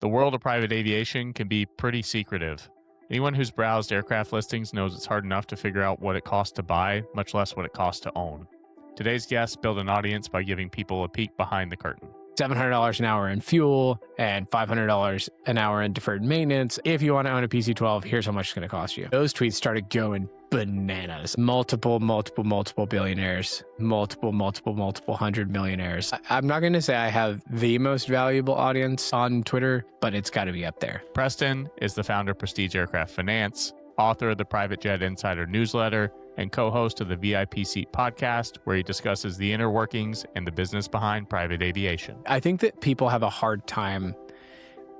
The world of private aviation can be pretty secretive. Anyone who's browsed aircraft listings knows it's hard enough to figure out what it costs to buy, much less what it costs to own. Today's guests build an audience by giving people a peek behind the curtain. $700 an hour in fuel and $500 an hour in deferred maintenance. If you want to own a PC-12, here's how much it's going to cost you. Those tweets started going bananas. Multiple billionaires, multiple 100 millionaires. I'm not going to say I have the most valuable audience on Twitter, but it's got to be up there. Preston is the founder of Prestige Aircraft Finance, author of the Private Jet Insider newsletter, and co-host of the VIP Seat podcast, where he discusses the inner workings and the business behind private aviation. I think that people have a hard time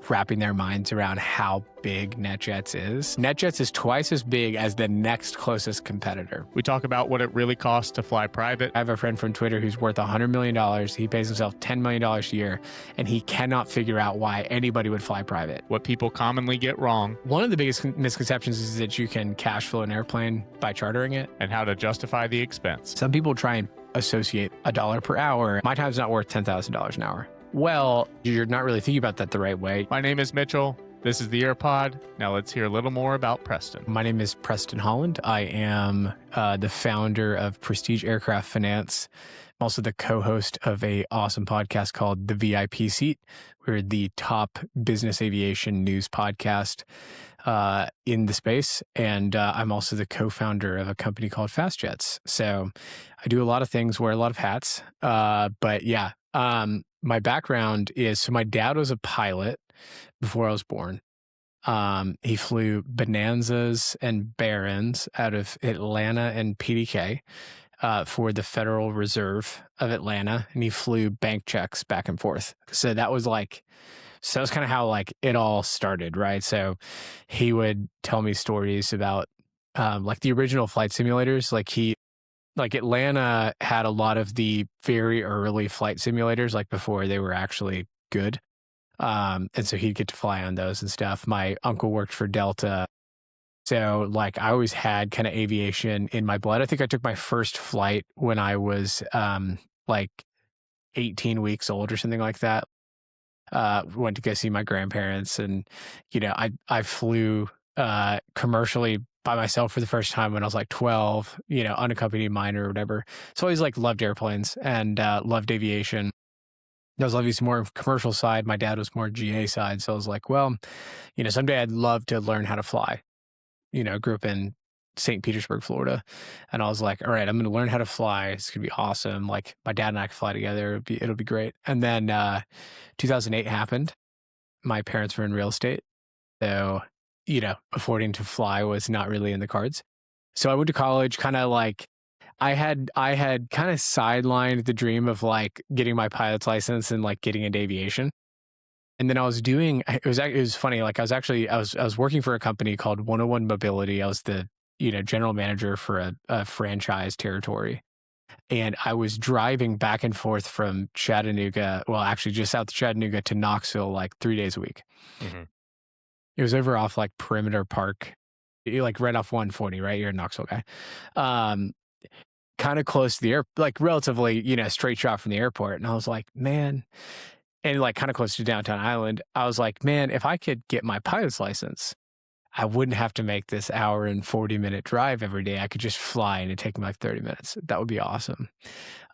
wrapping their minds around how big NetJets is. NetJets is twice as big as the next closest competitor. We talk about what it really costs to fly private. I have a friend from Twitter who's worth $100 million. He pays himself $10 million a year, and he cannot figure out why anybody would fly private. What people commonly get wrong. One of the biggest misconceptions is that you can cash flow an airplane by chartering it. And how to justify the expense. Some people try and associate $1 per hour. My time's not worth $10,000 an hour. Well, you're not really thinking about that the right way. My name is Mitchell. This is the Aerpod. Now let's hear a little more about Preston. My name is Preston Holland. I am the founder of Prestige Aircraft Finance. I'm also the co-host of an awesome podcast called The VIP Seat. We're the top business aviation news podcast in the space. And I'm also the co-founder of a company called Fast Jets. So I do a lot of things, wear a lot of hats. But yeah, my background is, so my dad was a pilot before I was born. He flew Bonanzas and Barons out of Atlanta and PDK for the Federal Reserve of Atlanta, and he flew bank checks back and forth. So that was kind of how like it all started, right? So he would tell me stories about like the original flight simulators. Like Atlanta had a lot of the very early flight simulators, like before they were actually good. And so he'd get to fly on those and stuff. My uncle worked for Delta. So like I always had kind of aviation in my blood. I think I took my first flight when I was like 18 weeks old or something like that. Went to go see my grandparents, and, you know, I flew commercially by myself for the first time when I was like 12, you know, unaccompanied minor or whatever. So I always like loved airplanes and loved aviation. I was obviously more commercial side. My dad was more GA side. So I was like, well, you know, someday I'd love to learn how to fly. You know, grew up in St. Petersburg, Florida. And I was like, all right, I'm going to learn how to fly. It's going to be awesome. Like my dad and I can fly together. It'll be great. And then 2008 happened. My parents were in real estate. So, you know, affording to fly was not really in the cards. So I went to college, kind of like, I had kind of sidelined the dream of like getting my pilot's license and like getting into aviation. And then I was doing, it was funny. Like I was working for a company called 101 Mobility. I was the, you know, general manager for a franchise territory. And I was driving back and forth from Chattanooga, well, actually just south of Chattanooga to Knoxville, like 3 days a week. Mm-hmm. It was over off like Perimeter Park, like right off 140, right? You're a Knoxville guy. Kind of close to the air, like relatively, you know, straight shot from the airport. And I was like, man, and like kind of close to downtown Island. I was like, man, if I could get my pilot's license, I wouldn't have to make this hour and 40-minute drive every day. I could just fly and it'd take me like 30 minutes. That would be awesome.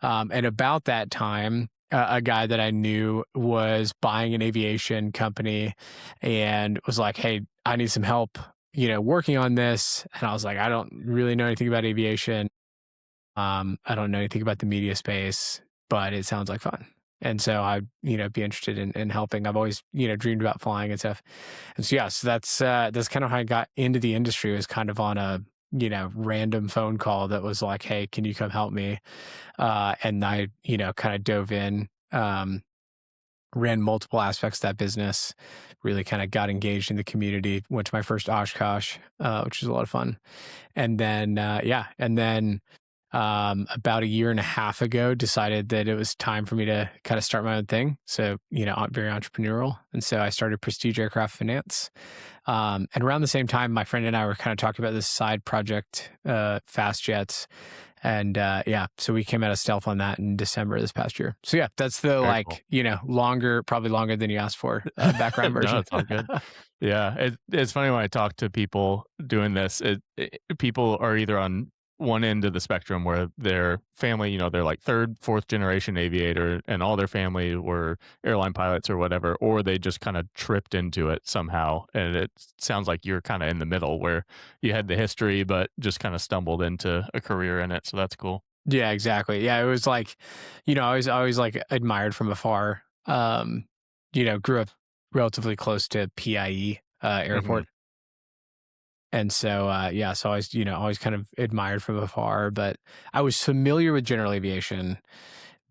And about that time, a guy that I knew was buying an aviation company and was like, hey, I need some help, you know, working on this. And I was like, I don't really know anything about aviation. I don't know anything about the media space, but it sounds like fun. And so I'd, you know, be interested in helping. I've always, you know, dreamed about flying and stuff. And so, yeah, so that's kind of how I got into the industry. It was kind of on a, you know, random phone call that was like, hey, can you come help me? And I, you know, kind of dove in, ran multiple aspects of that business, really kind of got engaged in the community, went to my first Oshkosh, which was a lot of fun. And then, about a year and a half ago, decided that it was time for me to kind of start my own thing. So, very entrepreneurial. And so I started Prestige Aircraft Finance. And around the same time, my friend and I were kind of talking about this side project, Fast Jets. And so we came out of stealth on that in December this past year. So yeah, that's the Very cool. probably longer than you asked for background No, version. it's all good. Yeah, it's funny when I talk to people doing this. People are either on one end of the spectrum where their family, they're like third, fourth generation aviator, and all their family were airline pilots or whatever, or they just kind of tripped into it somehow. And it sounds like you're kind of in the middle where you had the history, but just kind of stumbled into a career in it. So that's cool. Yeah, exactly. Yeah, it was like, I was like admired from afar. Grew up relatively close to PIE Hmm. airport. And so, so I was, always kind of admired from afar, but I was familiar with general aviation,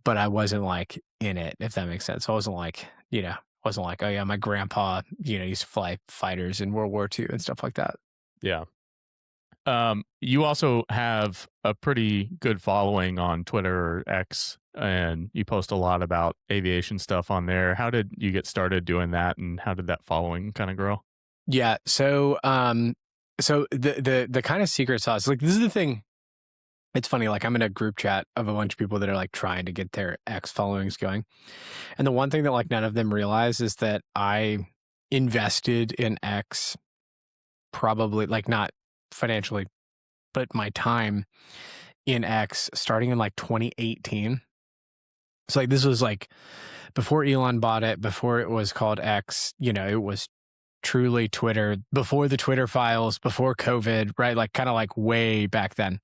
but I wasn't like in it, if that makes sense. So I wasn't like, oh yeah, my grandpa, used to fly fighters in World War II and stuff like that. Yeah. You also have a pretty good following on Twitter or X, and you post a lot about aviation stuff on there. How did you get started doing that, and how did that following kind of grow? Yeah. So the kind of secret sauce, like this is the thing. It's funny, like I'm in a group chat of a bunch of people that are like trying to get their X followings going. And the one thing that like none of them realize is that I invested in X, probably like not financially, but my time in X starting in like 2018. So like this was like before Elon bought it, before it was called X, it was truly Twitter, before the Twitter files, before COVID, right? Like kind of like way back then.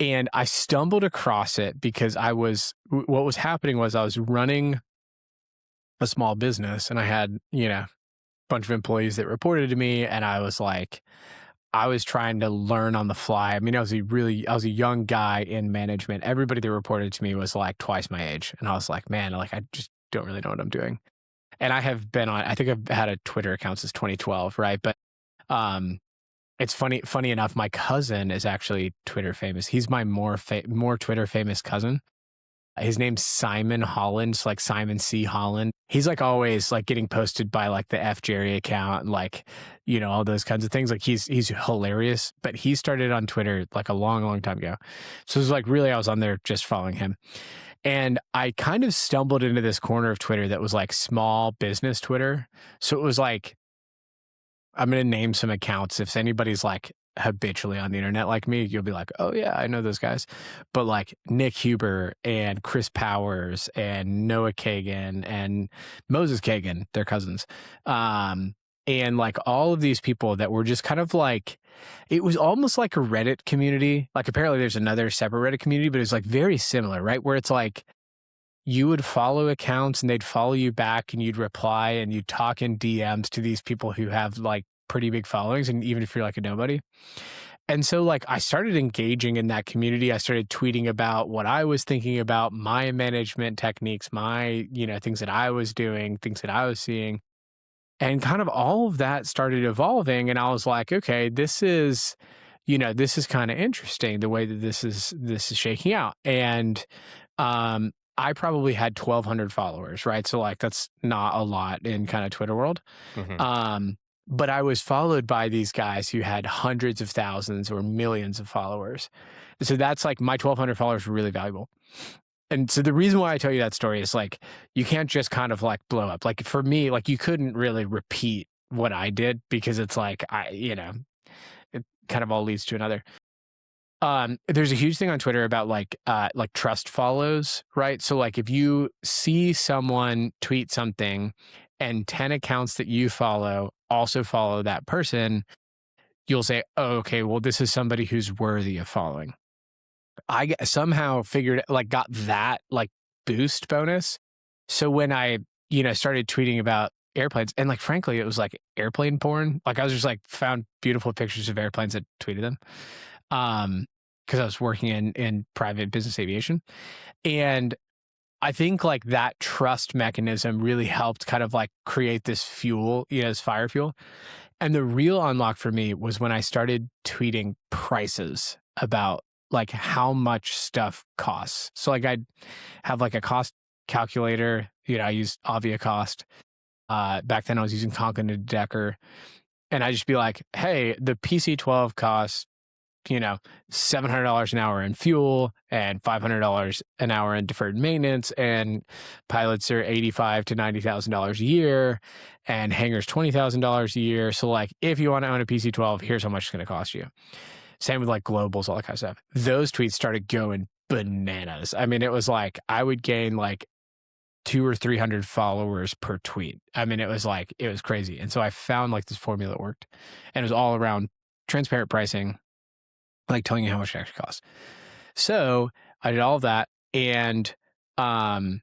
And I stumbled across it because what was happening was I was running a small business and I had, a bunch of employees that reported to me. And I was trying to learn on the fly. I mean, I was a young guy in management. Everybody that reported to me was like twice my age. And I was like, man, like I just don't really know what I'm doing. And I think I've had a Twitter account since 2012, right? But um, it's funny enough, my cousin is actually Twitter famous. He's my more Twitter famous cousin. His name's Simon Holland, it's like Simon C. Holland. He's like always like getting posted by like the F Jerry account and like, all those kinds of things. Like he's hilarious, but he started on Twitter like a long, long time ago. So it was like really I was on there just following him. And I kind of stumbled into this corner of Twitter that was like small business Twitter. So it was like, I'm going to name some accounts. If anybody's like habitually on the internet like me, you'll be like, oh yeah, I know those guys. But like Nick Huber and Chris Powers and Noah Kagan and Moses Kagan, they're cousins. And like all of these people that were just kind of like, it was almost like a Reddit community. Like apparently there's another separate Reddit community, but it's like very similar, right? Where it's like, you would follow accounts and they'd follow you back and you'd reply and you'd talk in DMs to these people who have like pretty big followings. And even if you're like a nobody. And so like I started engaging in that community. I started tweeting about what I was thinking about, my management techniques, my, things that I was doing, things that I was seeing. And kind of all of that started evolving. And I was like, okay, this is kind of interesting the way that this is shaking out. And I probably had 1,200 followers, right? So like that's not a lot in kind of Twitter world. Hmm. But I was followed by these guys who had hundreds of thousands or millions of followers. So that's like my 1,200 followers were really valuable. And so the reason why I tell you that story is like, you can't just kind of like blow up. Like for me, like you couldn't really repeat what I did because it's like, it kind of all leads to another. There's a huge thing on Twitter about like trust follows, right? So like if you see someone tweet something and 10 accounts that you follow also follow that person, you'll say, oh, okay, well, this is somebody who's worthy of following. Somehow got that like boost bonus. So when I, started tweeting about airplanes and like, frankly, it was like airplane porn. Like I was just like found beautiful pictures of airplanes and tweeted them. Because I was working in private business aviation. And I think like that trust mechanism really helped kind of like create this fuel, this fire fuel. And the real unlock for me was when I started tweeting prices about like how much stuff costs. So like I'd have like a cost calculator. I used AviaCost. Back then I was using Conklin and Decker, and I'd just be like, hey, the PC-12 costs, $700 an hour in fuel and $500 an hour in deferred maintenance, and pilots are $85,000 to $90,000 a year, and hangars $20,000 a year. So like, if you want to own a PC-12, here's how much it's going to cost you. Same with like globals, all that kind of stuff. Those tweets started going bananas. I mean, it was like I would gain like 200 or 300 followers per tweet. I mean, it was crazy. And so I found like this formula that worked, and it was all around transparent pricing, like telling you how much it actually costs. So I did all of that, and I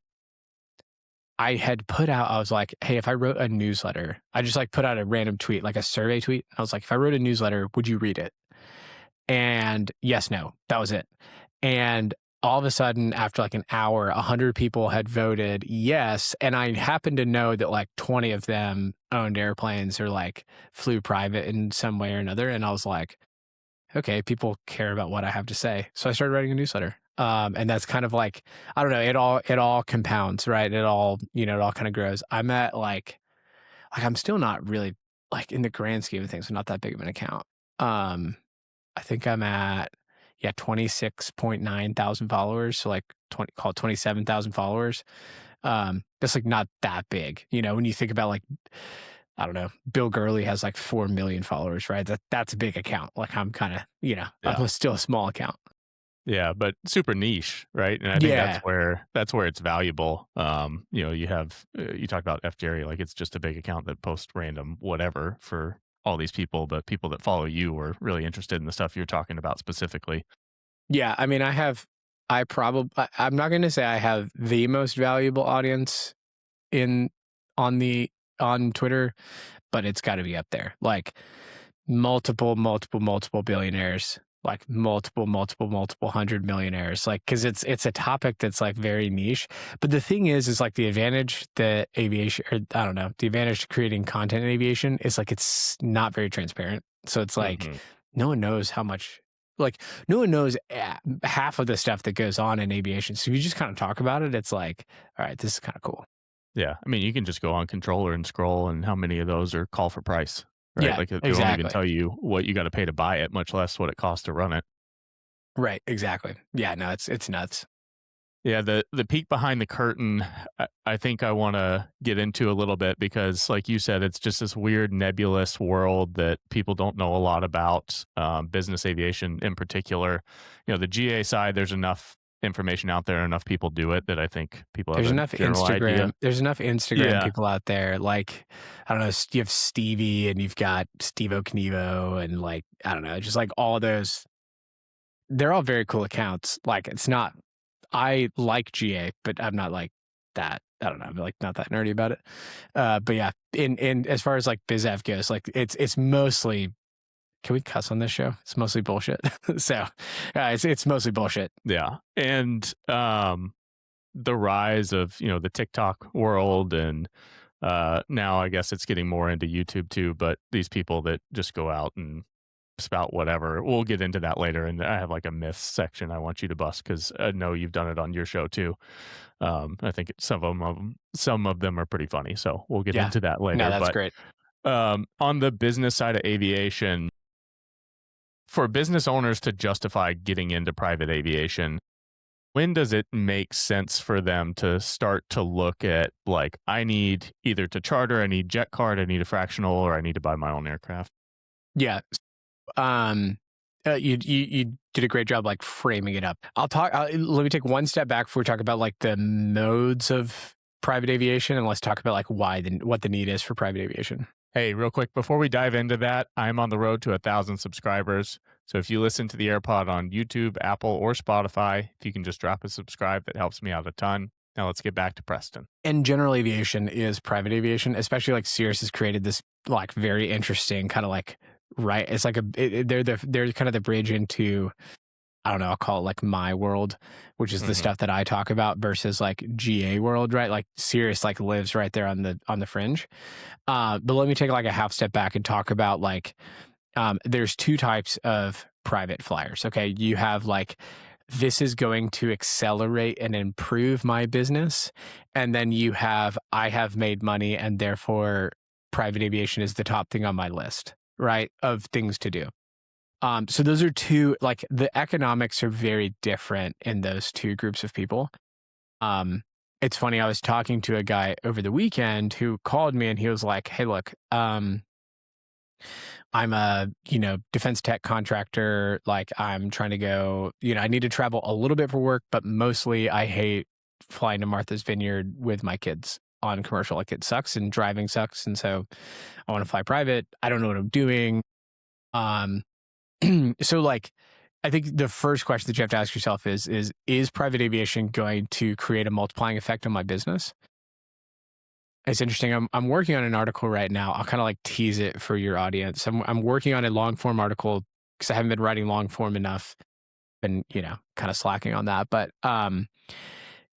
had put out, I was like, hey, if I wrote a newsletter, I just like put out a random tweet, like a survey tweet. I was like, if I wrote a newsletter, would you read it? And yes, no, that was it. And all of a sudden, after like an hour, 100 people had voted yes. And I happened to know that like 20 of them owned airplanes or like flew private in some way or another. And I was like, okay, people care about what I have to say. So I started writing a newsletter. And that's kind of like, I don't know, it all compounds, right? It all kind of grows. I'm at like I'm still not really like in the grand scheme of things, not that big of an account. I think I'm at 26.9 thousand followers. So like call it 27,000 followers. That's like not that big. When you think about like, I don't know, Bill Gurley has like 4 million followers, right? That's a big account. Like I'm kind of, I'm still a small account. Yeah, but super niche, right? And I think that's where it's valuable. You have you talked about F Jerry, like it's just a big account that posts random whatever for all these people, but people that follow you are really interested in the stuff you're talking about specifically. Yeah, I mean, I'm not going to say I have the most valuable audience on Twitter, but it's got to be up there. Like multiple billionaires, like multiple 100 millionaires, like, cause it's a topic that's like very niche. But the thing is like the advantage that aviation, or I don't know, the advantage to creating content in aviation is like, it's not very transparent. So it's like, no one knows how much, like no one knows half of the stuff that goes on in aviation. So if you just kind of talk about it, it's like, all right, this is kind of cool. Yeah. I mean, you can just go on controller and scroll, and how many of those are call for price, right? Yeah, like it exactly. won't even tell you what you got to pay to buy it, much less what it costs to run it. Right. Exactly. Yeah, no, it's nuts. Yeah. The peek behind the curtain, I think I want to get into a little bit, because like you said, it's just this weird nebulous world that people don't know a lot about, business aviation in particular. The GA side, there's enough information out there, enough people do it, that I think people there's have enough a general Instagram. idea. There's enough Instagram people out there. Like, I don't know, you have Stevie and you've got Stevo Knievo and like, I don't know, just like all those. They're all very cool accounts. Like I like GA, but I'm not like that. I don't know. I'm like not that nerdy about it. But yeah, in as far as like BizAv goes, like it's mostly. Can we cuss on this show? It's mostly bullshit. So it's mostly bullshit. Yeah. And the rise of, the TikTok world, and now I guess it's getting more into YouTube too, but these people that just go out and spout whatever. We'll get into that later. And I have like a myths section I want you to bust, because I know you've done it on your show too. I think some of them are pretty funny. So we'll get into that later. No, that's great. On the business side of aviation, for business owners to justify getting into private aviation, when does it make sense for them to start to look at, like, I need either to charter, I need jet card, I need a fractional, or I need to buy my own aircraft? Yeah. You did a great job like framing it up. Let me take one step back before we talk about like the modes of private aviation, and let's talk about like what the need is for private aviation. Hey, real quick, before we dive into that, I'm on the road to 1,000 subscribers. So if you listen to the Aerpod on YouTube, Apple, or Spotify, if you can just drop a subscribe, that helps me out a ton. Now let's get back to Preston. And general aviation is private aviation, especially like Cirrus has created this like very interesting kind of like, right. It's like they're kind of the bridge into, I don't know, I'll call it like my world, which is the stuff that I talk about, versus like GA world, right? Like Cirrus like lives right there on the fringe. But let me take like a half step back and talk about like, there's two types of private flyers. Okay. You have like, this is going to accelerate and improve my business. And then you have, I have made money and therefore private aviation is the top thing on my list, right? Of things to do. So those are two, like the economics are very different in those two groups of people. It's funny, I was talking to a guy over the weekend who called me and he was like, hey, look, I'm a, defense tech contractor. Like I'm trying to go, I need to travel a little bit for work, but mostly I hate flying to Martha's Vineyard with my kids on commercial. Like it sucks and driving sucks. And so I want to fly private. I don't know what I'm doing. So like, I think the first question that you have to ask yourself is private aviation going to create a multiplying effect on my business? It's interesting. I'm working on an article right now. I'll kind of like tease it for your audience. I'm working on a long form article because I haven't been writing long form enough and, kind of slacking on that. But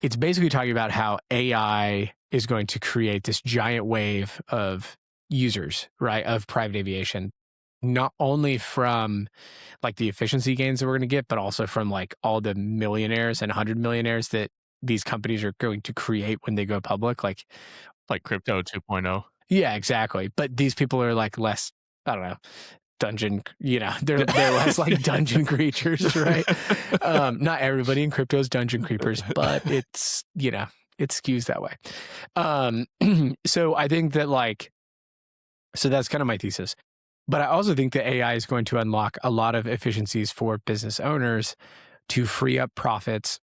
it's basically talking about how AI is going to create this giant wave of users, right, of private aviation, not only from like the efficiency gains that we're going to get, but also from like all the millionaires and 100 millionaires that these companies are going to create when they go public. Like crypto 2.0. Yeah, exactly. But these people are like less, I don't know, dungeon, they're less like dungeon creatures, right? Not everybody in crypto is dungeon creepers, but it's, it skews that way. So I think that so that's kind of my thesis. But I also think that AI is going to unlock a lot of efficiencies for business owners to free up profits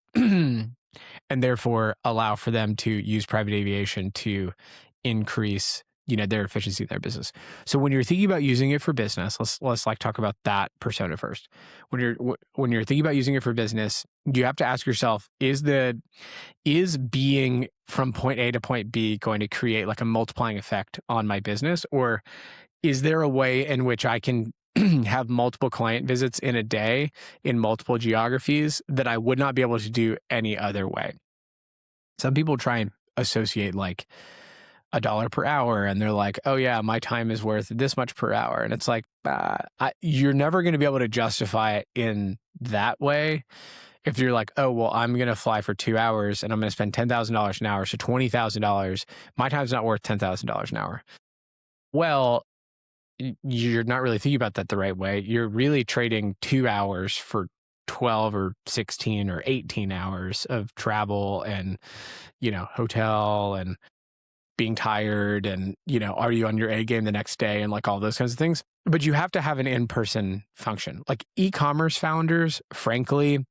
and therefore allow for them to use private aviation to increase, their efficiency in their business. So when you're thinking about using it for business, let's like talk about that persona first. When you're thinking about using it for business, you have to ask yourself, is being from point A to point B going to create like a multiplying effect on my business? Or is there a way in which I can have multiple client visits in a day in multiple geographies that I would not be able to do any other way? Some people try and associate like $1 per hour and they're like, oh yeah, my time is worth this much per hour. And it's like, you're never going to be able to justify it in that way. If you're like, oh, well, I'm going to fly for 2 hours and I'm going to spend $10,000 an hour. So $20,000, my time's not worth $10,000 an hour. Well, you're not really thinking about that the right way. You're really trading 2 hours for 12 or 16 or 18 hours of travel and, hotel and being tired and, are you on your A game the next day and like all those kinds of things. But you have to have an in-person function. Like e-commerce founders, frankly,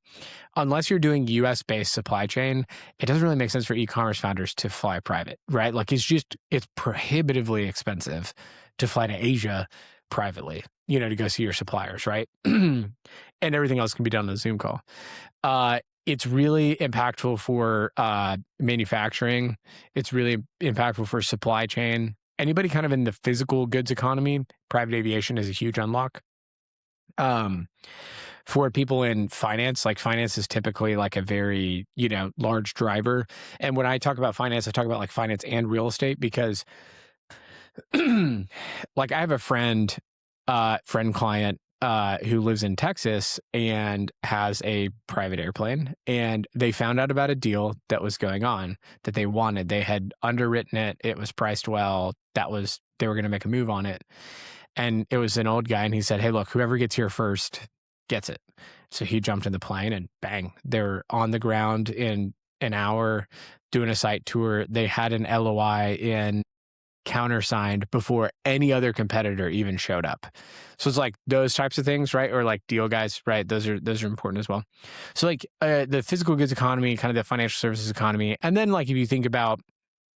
unless you're doing US-based supply chain, it doesn't really make sense for e-commerce founders to fly private, right? Like it's prohibitively expensive to fly to Asia privately, to go see your suppliers, right? And everything else can be done on a Zoom call. It's really impactful for manufacturing. It's really impactful for supply chain. Anybody kind of in the physical goods economy, private aviation is a huge unlock. For people in finance, like finance is typically like a very, large driver. And when I talk about finance, I talk about like finance and real estate because like I have a friend client who lives in Texas and has a private airplane, and they found out about a deal that was going on that they wanted. They had underwritten it. It was priced well. They were going to make a move on it. And it was an old guy. And he said, hey, look, whoever gets here first gets it. So he jumped in the plane and bang, they're on the ground in an hour doing a site tour. They had an LOI in countersigned before any other competitor even showed up. So it's like those types of things, right? Or like deal guys, right? Those are important as well. So like the physical goods economy, kind of the financial services economy. And then like if you think about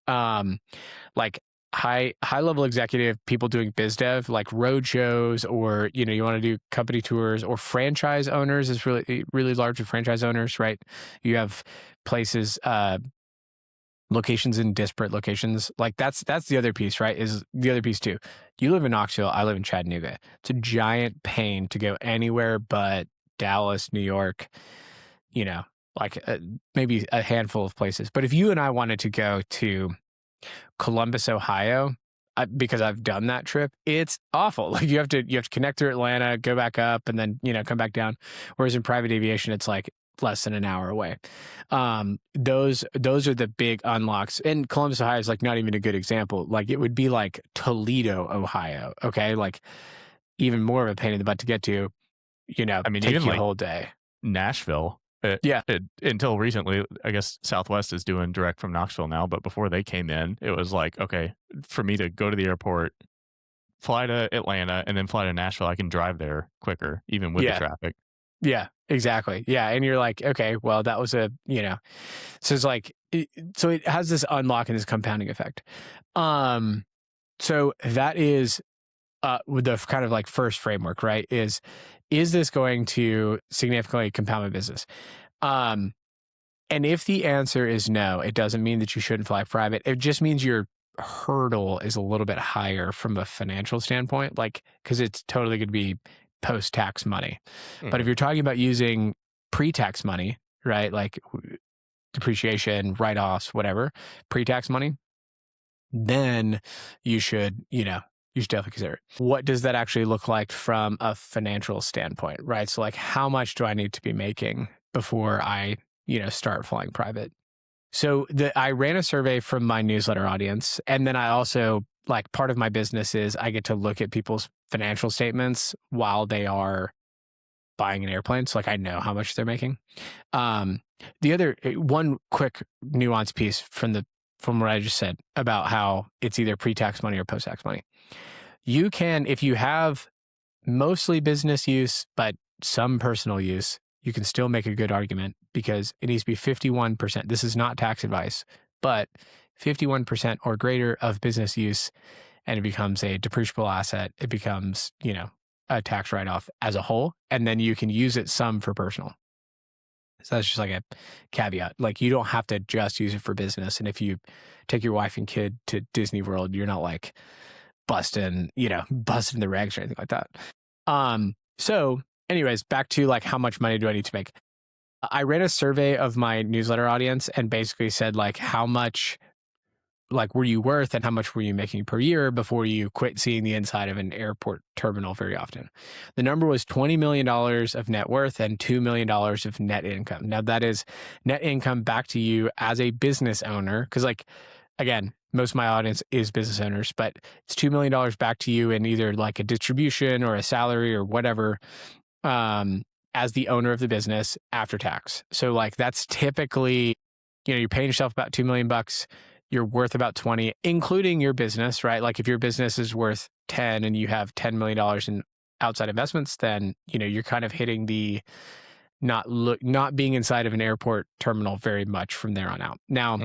like high level executive people doing biz dev, like road shows, or you want to do company tours, or franchise owners is really, really large with franchise owners, right? You have places, locations in disparate locations. Like that's the other piece, right? Is the other piece too. You live in Knoxville, I live in Chattanooga. It's a giant pain to go anywhere but Dallas, New York, like maybe a handful of places. But if you and I wanted to go to Columbus, Ohio, because I've done that trip, it's awful. Like you have to connect through Atlanta, go back up, and then come back down. Whereas in private aviation, it's like less than an hour away. Those are the big unlocks. And Columbus, Ohio is like not even a good example. Like it would be like Toledo, Ohio. Okay, like even more of a pain in the butt to get to. I mean, take even you a like whole day. Nashville. Yeah. Until recently, I guess Southwest is doing direct from Knoxville now, but before they came in, it was like, okay, for me to go to the airport, fly to Atlanta, and then fly to Nashville, I can drive there quicker, even with the traffic. Yeah, exactly. Yeah. And you're like, okay, well, that was so it's like, so it has this unlock and this compounding effect. So that is with the kind of like first framework, right? Is this going to significantly compound my business? And if the answer is no, it doesn't mean that you shouldn't fly private. It just means your hurdle is a little bit higher from a financial standpoint, like, because it's totally going to be post-tax money. But if you're talking about using pre-tax money, right, like depreciation, write-offs, whatever, pre-tax money, then you should, you should definitely consider it. What does that actually look like from a financial standpoint, right? So like, how much do I need to be making before I, start flying private? So I ran a survey from my newsletter audience. And then I also, like, part of my business is I get to look at people's financial statements while they are buying an airplane. So like, I know how much they're making. The other one quick nuance piece from what I just said about how it's either pre-tax money or post-tax money. You can, if you have mostly business use, but some personal use, you can still make a good argument because it needs to be 51%. This is not tax advice, but 51% or greater of business use, and it becomes a depreciable asset. It becomes, a tax write-off as a whole, and then you can use it some for personal. So that's just like a caveat. Like you don't have to just use it for business. And if you take your wife and kid to Disney World, you're not like busting the regs or anything like that. So anyways, back to like, how much money do I need to make? I ran a survey of my newsletter audience and basically said like, how much like were you worth and how much were you making per year before you quit seeing the inside of an airport terminal very often? The number was $20 million of net worth and $2 million of net income. Now that is net income back to you as a business owner. Cause like, again, most of my audience is business owners, but it's $2 million back to you in either like a distribution or a salary or whatever, as the owner of the business after tax. So like, that's typically, you're paying yourself about $2 million. You're worth about 20, including your business, right? Like if your business is worth 10 and you have $10 million in outside investments, then, you're kind of hitting the not being inside of an airport terminal very much from there on out. Now,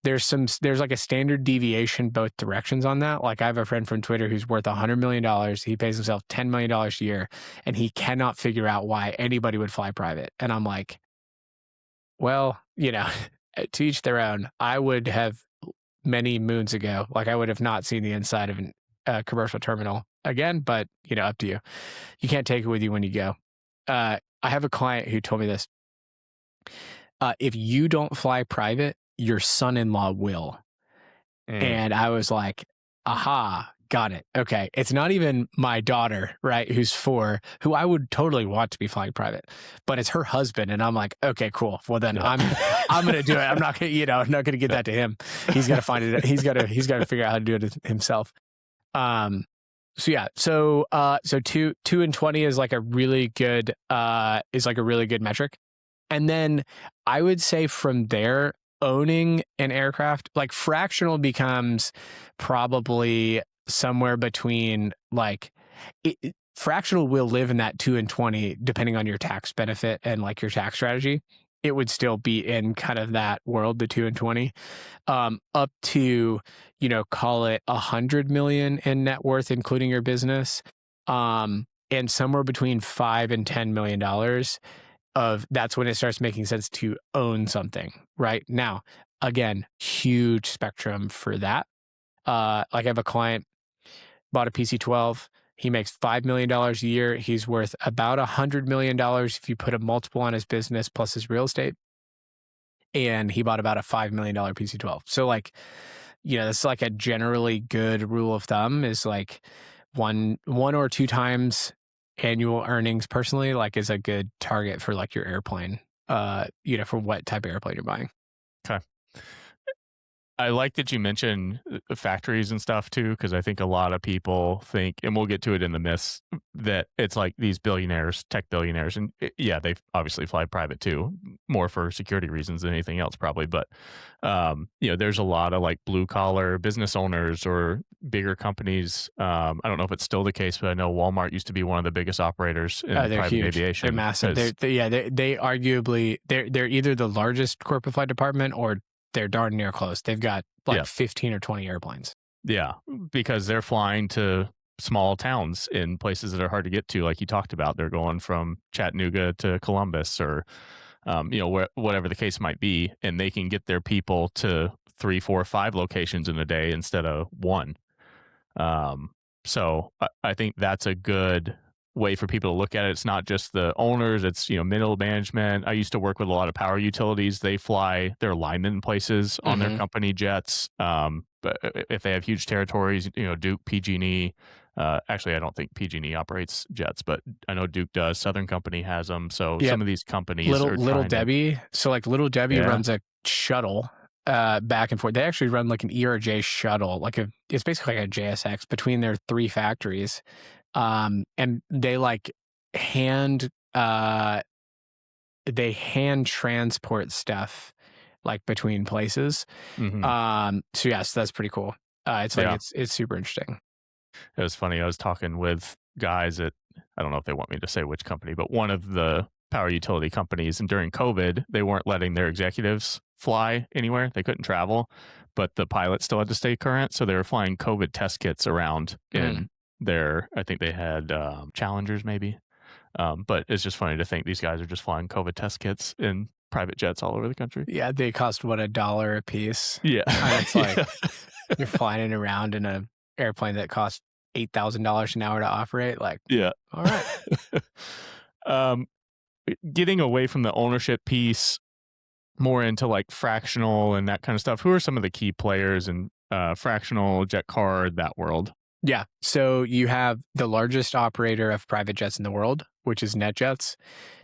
there's like a standard deviation both directions on that. Like I have a friend from Twitter who's worth $100 million. He pays himself $10 million a year and he cannot figure out why anybody would fly private. And I'm like, well, to each their own. I would have many moons ago, like I would have not seen the inside of a commercial terminal again, but up to you. You can't take it with you when you go. I have a client who told me this. If you don't fly private, your son-in-law will. And I was like, aha, got it. Okay. It's not even my daughter, right, who's 4, who I would totally want to be flying private, but it's her husband. And I'm like, okay, cool. Well, then I'm going to do it. I'm not going to, I'm not going to get that to him. He's got to find it. He's got to figure out how to do it himself. So yeah, so 2 and 20 is like a really good metric. And then I would say from there, owning an aircraft, like fractional becomes probably somewhere between like fractional will live in that 2 and 20, depending on your tax benefit and like your tax strategy. It would still be in kind of that world, the 2 and 20, up to, call it 100 million in net worth, including your business. And somewhere between $5 and $10 million that's when it starts making sense to own something right now. Again, huge spectrum for that. Like I have a client bought a PC-12. He makes $5 million a year. He's worth about $100 million if you put a multiple on his business plus his real estate. And he bought about a $5 million PC-12. So like, that's like a generally good rule of thumb is like one or two times annual earnings personally, like is a good target for like your airplane, for what type of airplane you're buying. Okay. I like that you mentioned factories and stuff too, because I think a lot of people think, and we'll get to it in the myths, that it's like these billionaires, tech billionaires, and yeah, they obviously fly private too, more for security reasons than anything else, probably. But there's a lot of like blue collar business owners or bigger companies. I don't know if it's still the case, but I know Walmart used to be one of the biggest operators in They're private huge. aviation. They're massive. They arguably they're either the largest corporate flight department or they're darn near close. They've got like 15 or 20 airplanes. Yeah, because they're flying to small towns in places that are hard to get to, like you talked about. They're going from Chattanooga to Columbus, or whatever the case might be, and they can get their people to 3, 4, 5 locations in a day instead of one. So I think that's a good way for people to look at it. It's not just the owners, it's middle management. I used to work with a lot of power utilities. They fly their linemen places on their company jets. But if they have huge territories, Duke, PG&E. Actually, I don't think PG&E operates jets, but I know Duke does. Southern Company has them. So some of these companies Little Debbie. So like Little Debbie runs a shuttle back and forth. They actually run like an ERJ shuttle, it's basically like a JSX between their 3 factories. And they like hand transport stuff like between places. So yes, that's pretty cool. It's super interesting. It was funny. I was talking with guys at, I don't know if they want me to say which company, but one of the power utility companies. And during COVID, they weren't letting their executives fly anywhere. They couldn't travel, but the pilots still had to stay current. So they were flying COVID test kits around in I think they had Challengers maybe. But it's just funny to think these guys are just flying COVID test kits in private jets all over the country. Yeah, they cost $1 a piece. Yeah. And it's like you're flying around in an airplane that costs $8,000 an hour to operate. Like, yeah. All right. Getting away from the ownership piece, more into like fractional and that kind of stuff. Who are some of the key players in fractional, jet card, that world? Yeah. So you have the largest operator of private jets in the world, which is NetJets.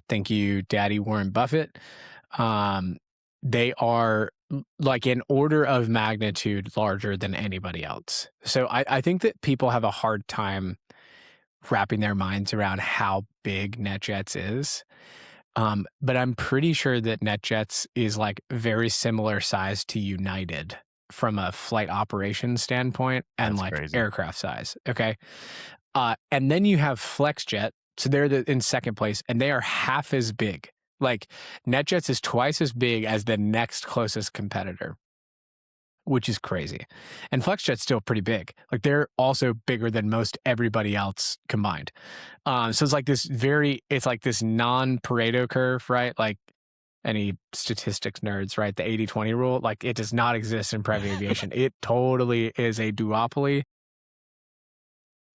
Thank you, Daddy Warren Buffett. They are like an order of magnitude larger than anybody else. So I think that people have a hard time wrapping their minds around how big NetJets is. But I'm pretty sure that NetJets is like very similar size to United from a flight operations standpoint and That's crazy. Aircraft size. Okay. And then you have FlexJet. So they're in second place and they are half as big. Like NetJets is twice as big as the next closest competitor, which is crazy. And FlexJet's still pretty big. Like they're also bigger than most everybody else combined. So it's like this non-Pareto curve, right? Like any statistics nerds, right? The 80-20 rule, like it does not exist in private aviation. It totally is a duopoly.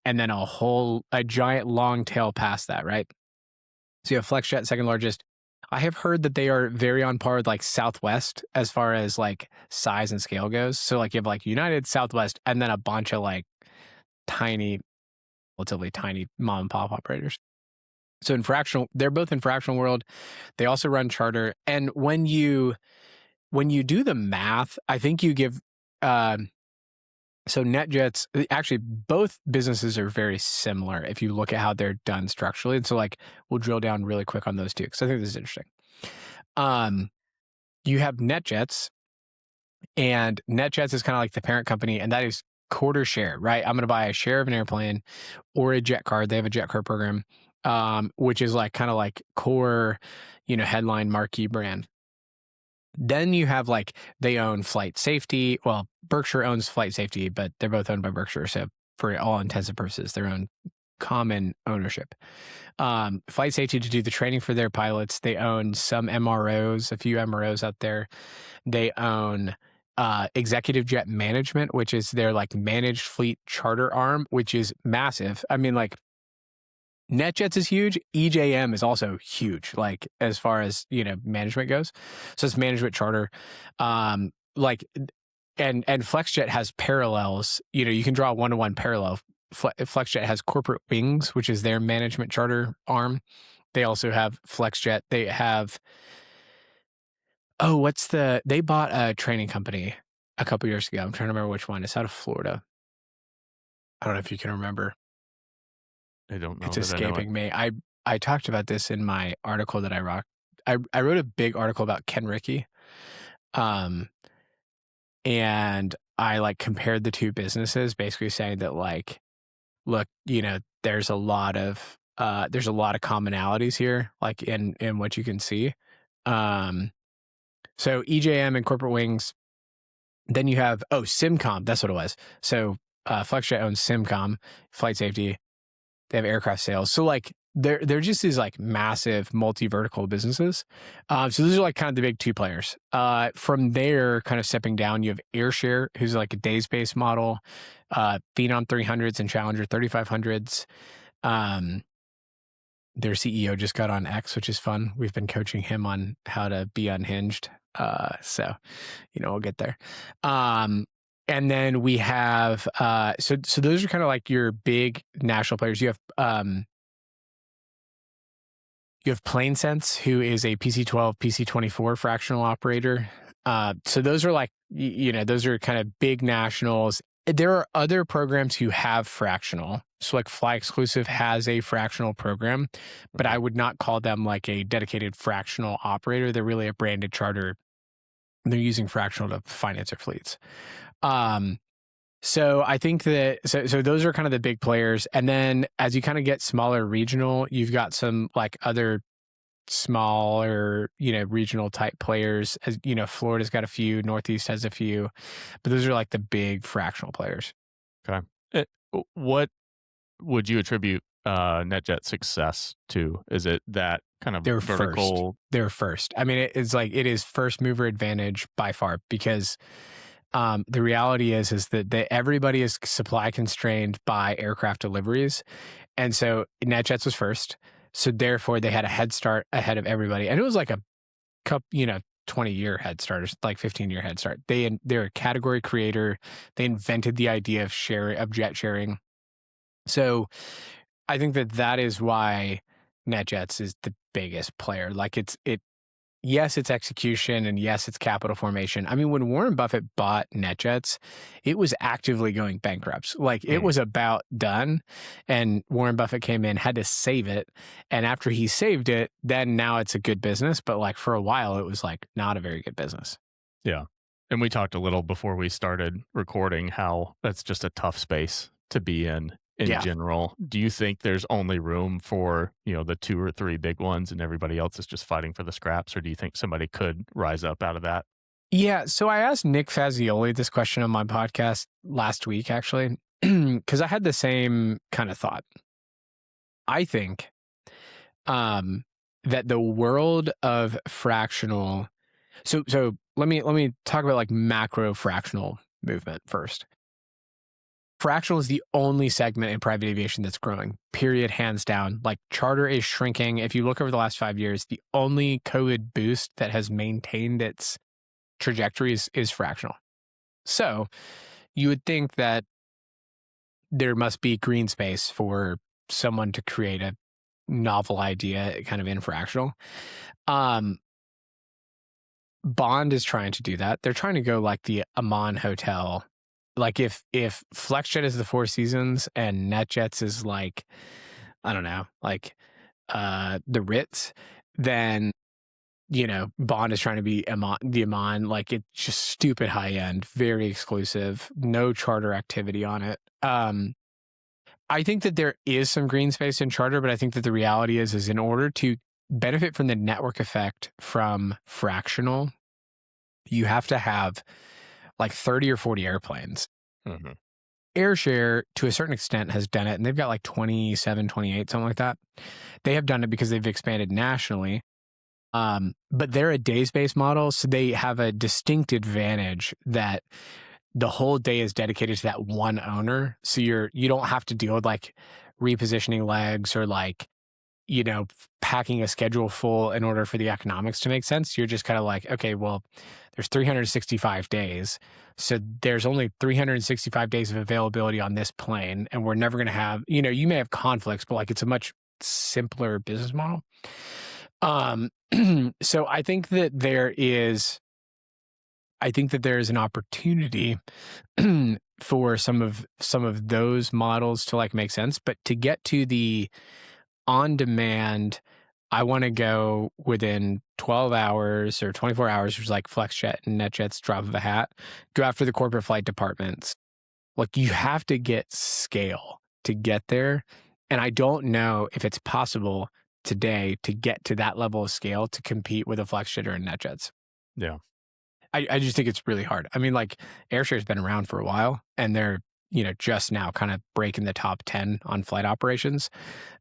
And then a giant long tail past that, right? So you have FlexJet, second largest. I have heard that they are very on par with like Southwest as far as like size and scale goes. So like you have like United, Southwest, and then a bunch of like relatively tiny mom and pop operators. So they're both in fractional world. They also run charter. And when you do the math, I think you give, so NetJets, actually both businesses are very similar if you look at how they're done structurally. And so like, we'll drill down really quick on those two, because I think this is interesting. You have NetJets, and NetJets is kind of like the parent company, and that is quarter share, right? I'm going to buy a share of an airplane or a jet card. They have a jet card program, which is like kind of like core, headline marquee brand. Then you have like, they own flight safety. Well, Berkshire owns flight safety, but they're both owned by Berkshire. So for all intents and purposes, their own common ownership. Flight safety to do the training for their pilots. They own some MROs, a few MROs out there. They own executive jet management, which is their like managed fleet charter arm, which is massive. I mean, like NetJets is huge. EJM is also huge, like as far as, management goes. So it's management charter. Like and FlexJet has parallels. You can draw a one-to-one parallel. FlexJet has Corporate Wings, which is their management charter arm. They also have FlexJet. They have they bought a training company a couple years ago. I'm trying to remember which one. It's out of Florida. I don't know if you can remember. I don't know. It's escaping me. I talked about this in my article that I wrote. I wrote a big article about Ken Rickey. And I compared the two businesses, basically saying that look, there's a lot of commonalities here, in what you can see. So EJM and Corporate Wings. Then you have Simcom. That's what it was. So FlexJet owns Simcom, flight safety. They have aircraft sales. So they're just these massive multi-vertical businesses. So those are kind of the big two players. From there, kind of stepping down, you have AirShare, who's a days-based model, Phenom 300s and Challenger 3500s. Their CEO just got on X, which is fun. We've been coaching him on how to be unhinged. So we'll get there. And then we have so those are kind of your big national players. You have PlaneSense, who is a PC-12, PC-24 fractional operator. So those are those are kind of big nationals. There are other programs who have fractional. So Fly Exclusive has a fractional program, but I would not call them a dedicated fractional operator. They're really a branded charter. They're using fractional to finance their fleets. So I think that so those are kind of the big players. And then as you kind of get smaller regional, you've got some other smaller, regional type players. As Florida's got a few, Northeast has a few, but those are the big fractional players. Okay. What would you attribute NetJets success to? Is it that kind of They're vertical? They're first. I mean, it is first mover advantage by far, because the reality is that everybody is supply constrained by aircraft deliveries. And so NetJets was first. So therefore they had a head start ahead of everybody. And it was a 20-year head start, or 15-year head start. They're a category creator. They invented the idea of jet sharing. So I think that is why NetJets is the biggest player. Yes, it's execution, and yes, it's capital formation. I mean, when Warren Buffett bought NetJets, it was actively going bankrupt. It was about done, and Warren Buffett came in, had to save it. And after he saved it, then now it's a good business. But for a while, it was not a very good business. Yeah. And we talked a little before we started recording how that's just a tough space to be in general. Do you think there's only room for, the two or three big ones and everybody else is just fighting for the scraps? Or do you think somebody could rise up out of that? Yeah. So I asked Nick Fazioli this question on my podcast last week, actually, because I had the same kind of thought. I think that the world of fractional. So let me talk about macro fractional movement first. Fractional is the only segment in private aviation that's growing, period, hands down. Charter is shrinking. If you look over the last 5 years, the only COVID boost that has maintained its trajectory is fractional. So you would think that there must be green space for someone to create a novel idea kind of in fractional. Bond is trying to do that. They're trying to go the Amman Hotel. If FlexJet is the Four Seasons and NetJets is I don't know, the Ritz, then Bond is trying to be the Amman. It's just stupid high end, very exclusive, no charter activity on it. I think that there is some green space in charter, but I think that the reality is in order to benefit from the network effect from fractional, you have to have 30 or 40 airplanes. Mm-hmm. AirShare, to a certain extent, has done it, and they've got 27, 28, something like that. They have done it because they've expanded nationally, but they're a days-based model, so they have a distinct advantage that the whole day is dedicated to that one owner. So you don't have to deal with repositioning legs or packing a schedule full in order for the economics to make sense. You're just kind of like, okay, well, there's 365 days. So there's only 365 days of availability on this plane. And we're never going to have, you may have conflicts, but like it's a much simpler business model. So I think that there's an opportunity for some of those models to like make sense, but to get to the on demand, I want to go within 12 hours or 24 hours, which is like FlexJet and NetJets drop of a hat, go after the corporate flight departments. Like you have to get scale to get there. And I don't know if it's possible today to get to that level of scale to compete with a FlexJet or a NetJets. Yeah. I just think it's really hard. I mean, like AirShare's been around for a while and they're, just now kind of breaking the top 10 on flight operations.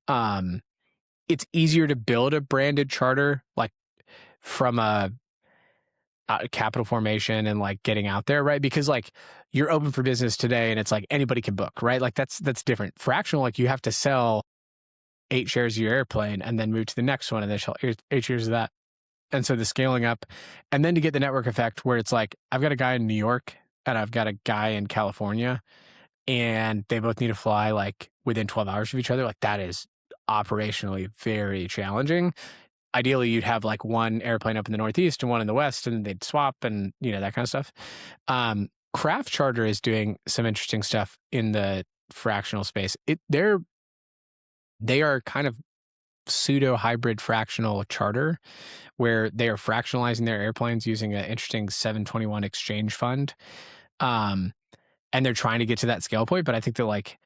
It's easier to build a branded charter, like from a capital formation and like getting out there, right? Because like you're open for business today and it's like anybody can book, right? Like that's different. Fractional, like you have to sell 8 shares of your airplane and then move to the next one and then sell 8 shares of that. And so the scaling up and then to get the network effect where it's like, I've got a guy in New York and I've got a guy in California and they both need to fly like within 12 hours of each other. Like that is operationally very challenging. Ideally, you'd have like one airplane up in the Northeast and one in the West and they'd swap and, that kind of stuff. Craft Charter is doing some interesting stuff in the fractional space. They are kind of pseudo hybrid fractional charter where they are fractionalizing their airplanes using an interesting 721 exchange fund. And they're trying to get to that scale point, but I think that like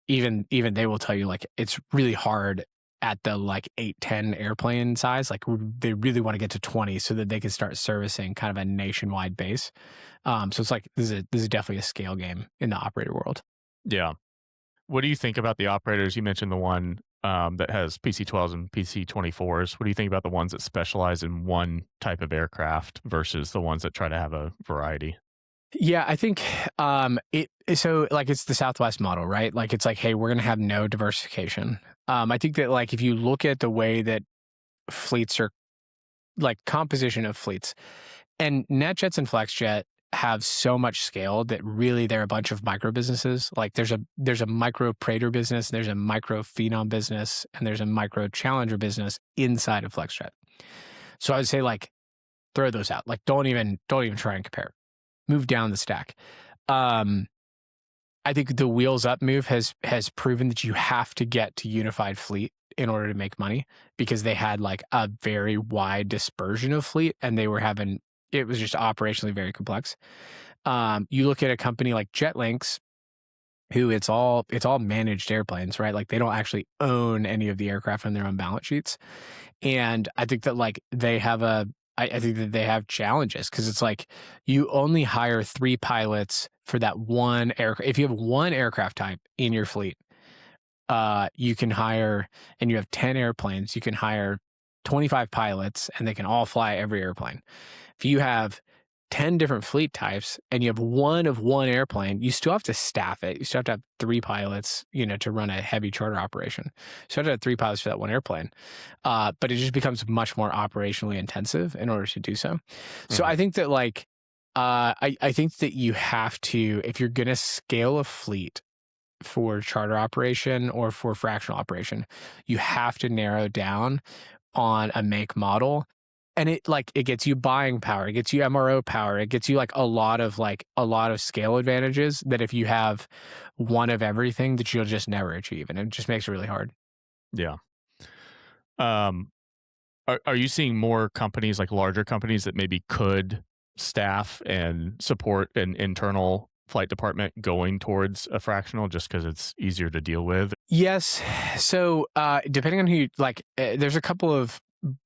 even they will tell you like it's really hard at the like 8-10 airplane size. Like they really want to get to 20 so that they can start servicing kind of a nationwide base. So it's like this is definitely a scale game in the operator world. Yeah. What do you think about the operators? You mentioned the one that has PC-12s and PC-24s. What do you think about the ones that specialize in one type of aircraft versus the ones that try to have a variety? Yeah, I think so like it's the Southwest model, right? Like it's like, hey, we're going to have no diversification. I think that like if you look at the way that fleets are like composition of fleets and NetJets and FlexJet have so much scale that really they're a bunch of micro businesses. Like there's a micro Praetor business, there's a micro Phenom business, and there's a micro Challenger business inside of FlexJet. So I would say like throw those out. Like don't even try and compare. Move down the stack. I think the wheels up move has proven that you have to get to unified fleet in order to make money because they had like a very wide dispersion of fleet and it was just operationally very complex. You look at a company like Jetlinks, who it's all managed airplanes, right? Like they don't actually own any of the aircraft on their own balance sheets. And I think that like I think that they have challenges because it's like you only hire 3 pilots for that one aircraft. If you have one aircraft type in your fleet, you can hire, and you have 10 airplanes, you can hire 25 pilots and they can all fly every airplane. If you have 10 different fleet types and you have one airplane, you still have to staff it. You still have to have 3 pilots, to run a heavy charter operation. So you have to have 3 pilots for that one airplane. But it just becomes much more operationally intensive in order to do so. So I think that like, I think that you have to, if you're going to scale a fleet for charter operation or for fractional operation, you have to narrow down on a make model. And it gets you buying power, it gets you MRO power, it gets you like a lot of scale advantages that if you have one of everything that you'll just never achieve. And it just makes it really hard. Yeah. Are you seeing more companies, like larger companies that maybe could staff and support an internal flight department going towards a fractional just because it's easier to deal with? Yes. So depending on who you there's a couple of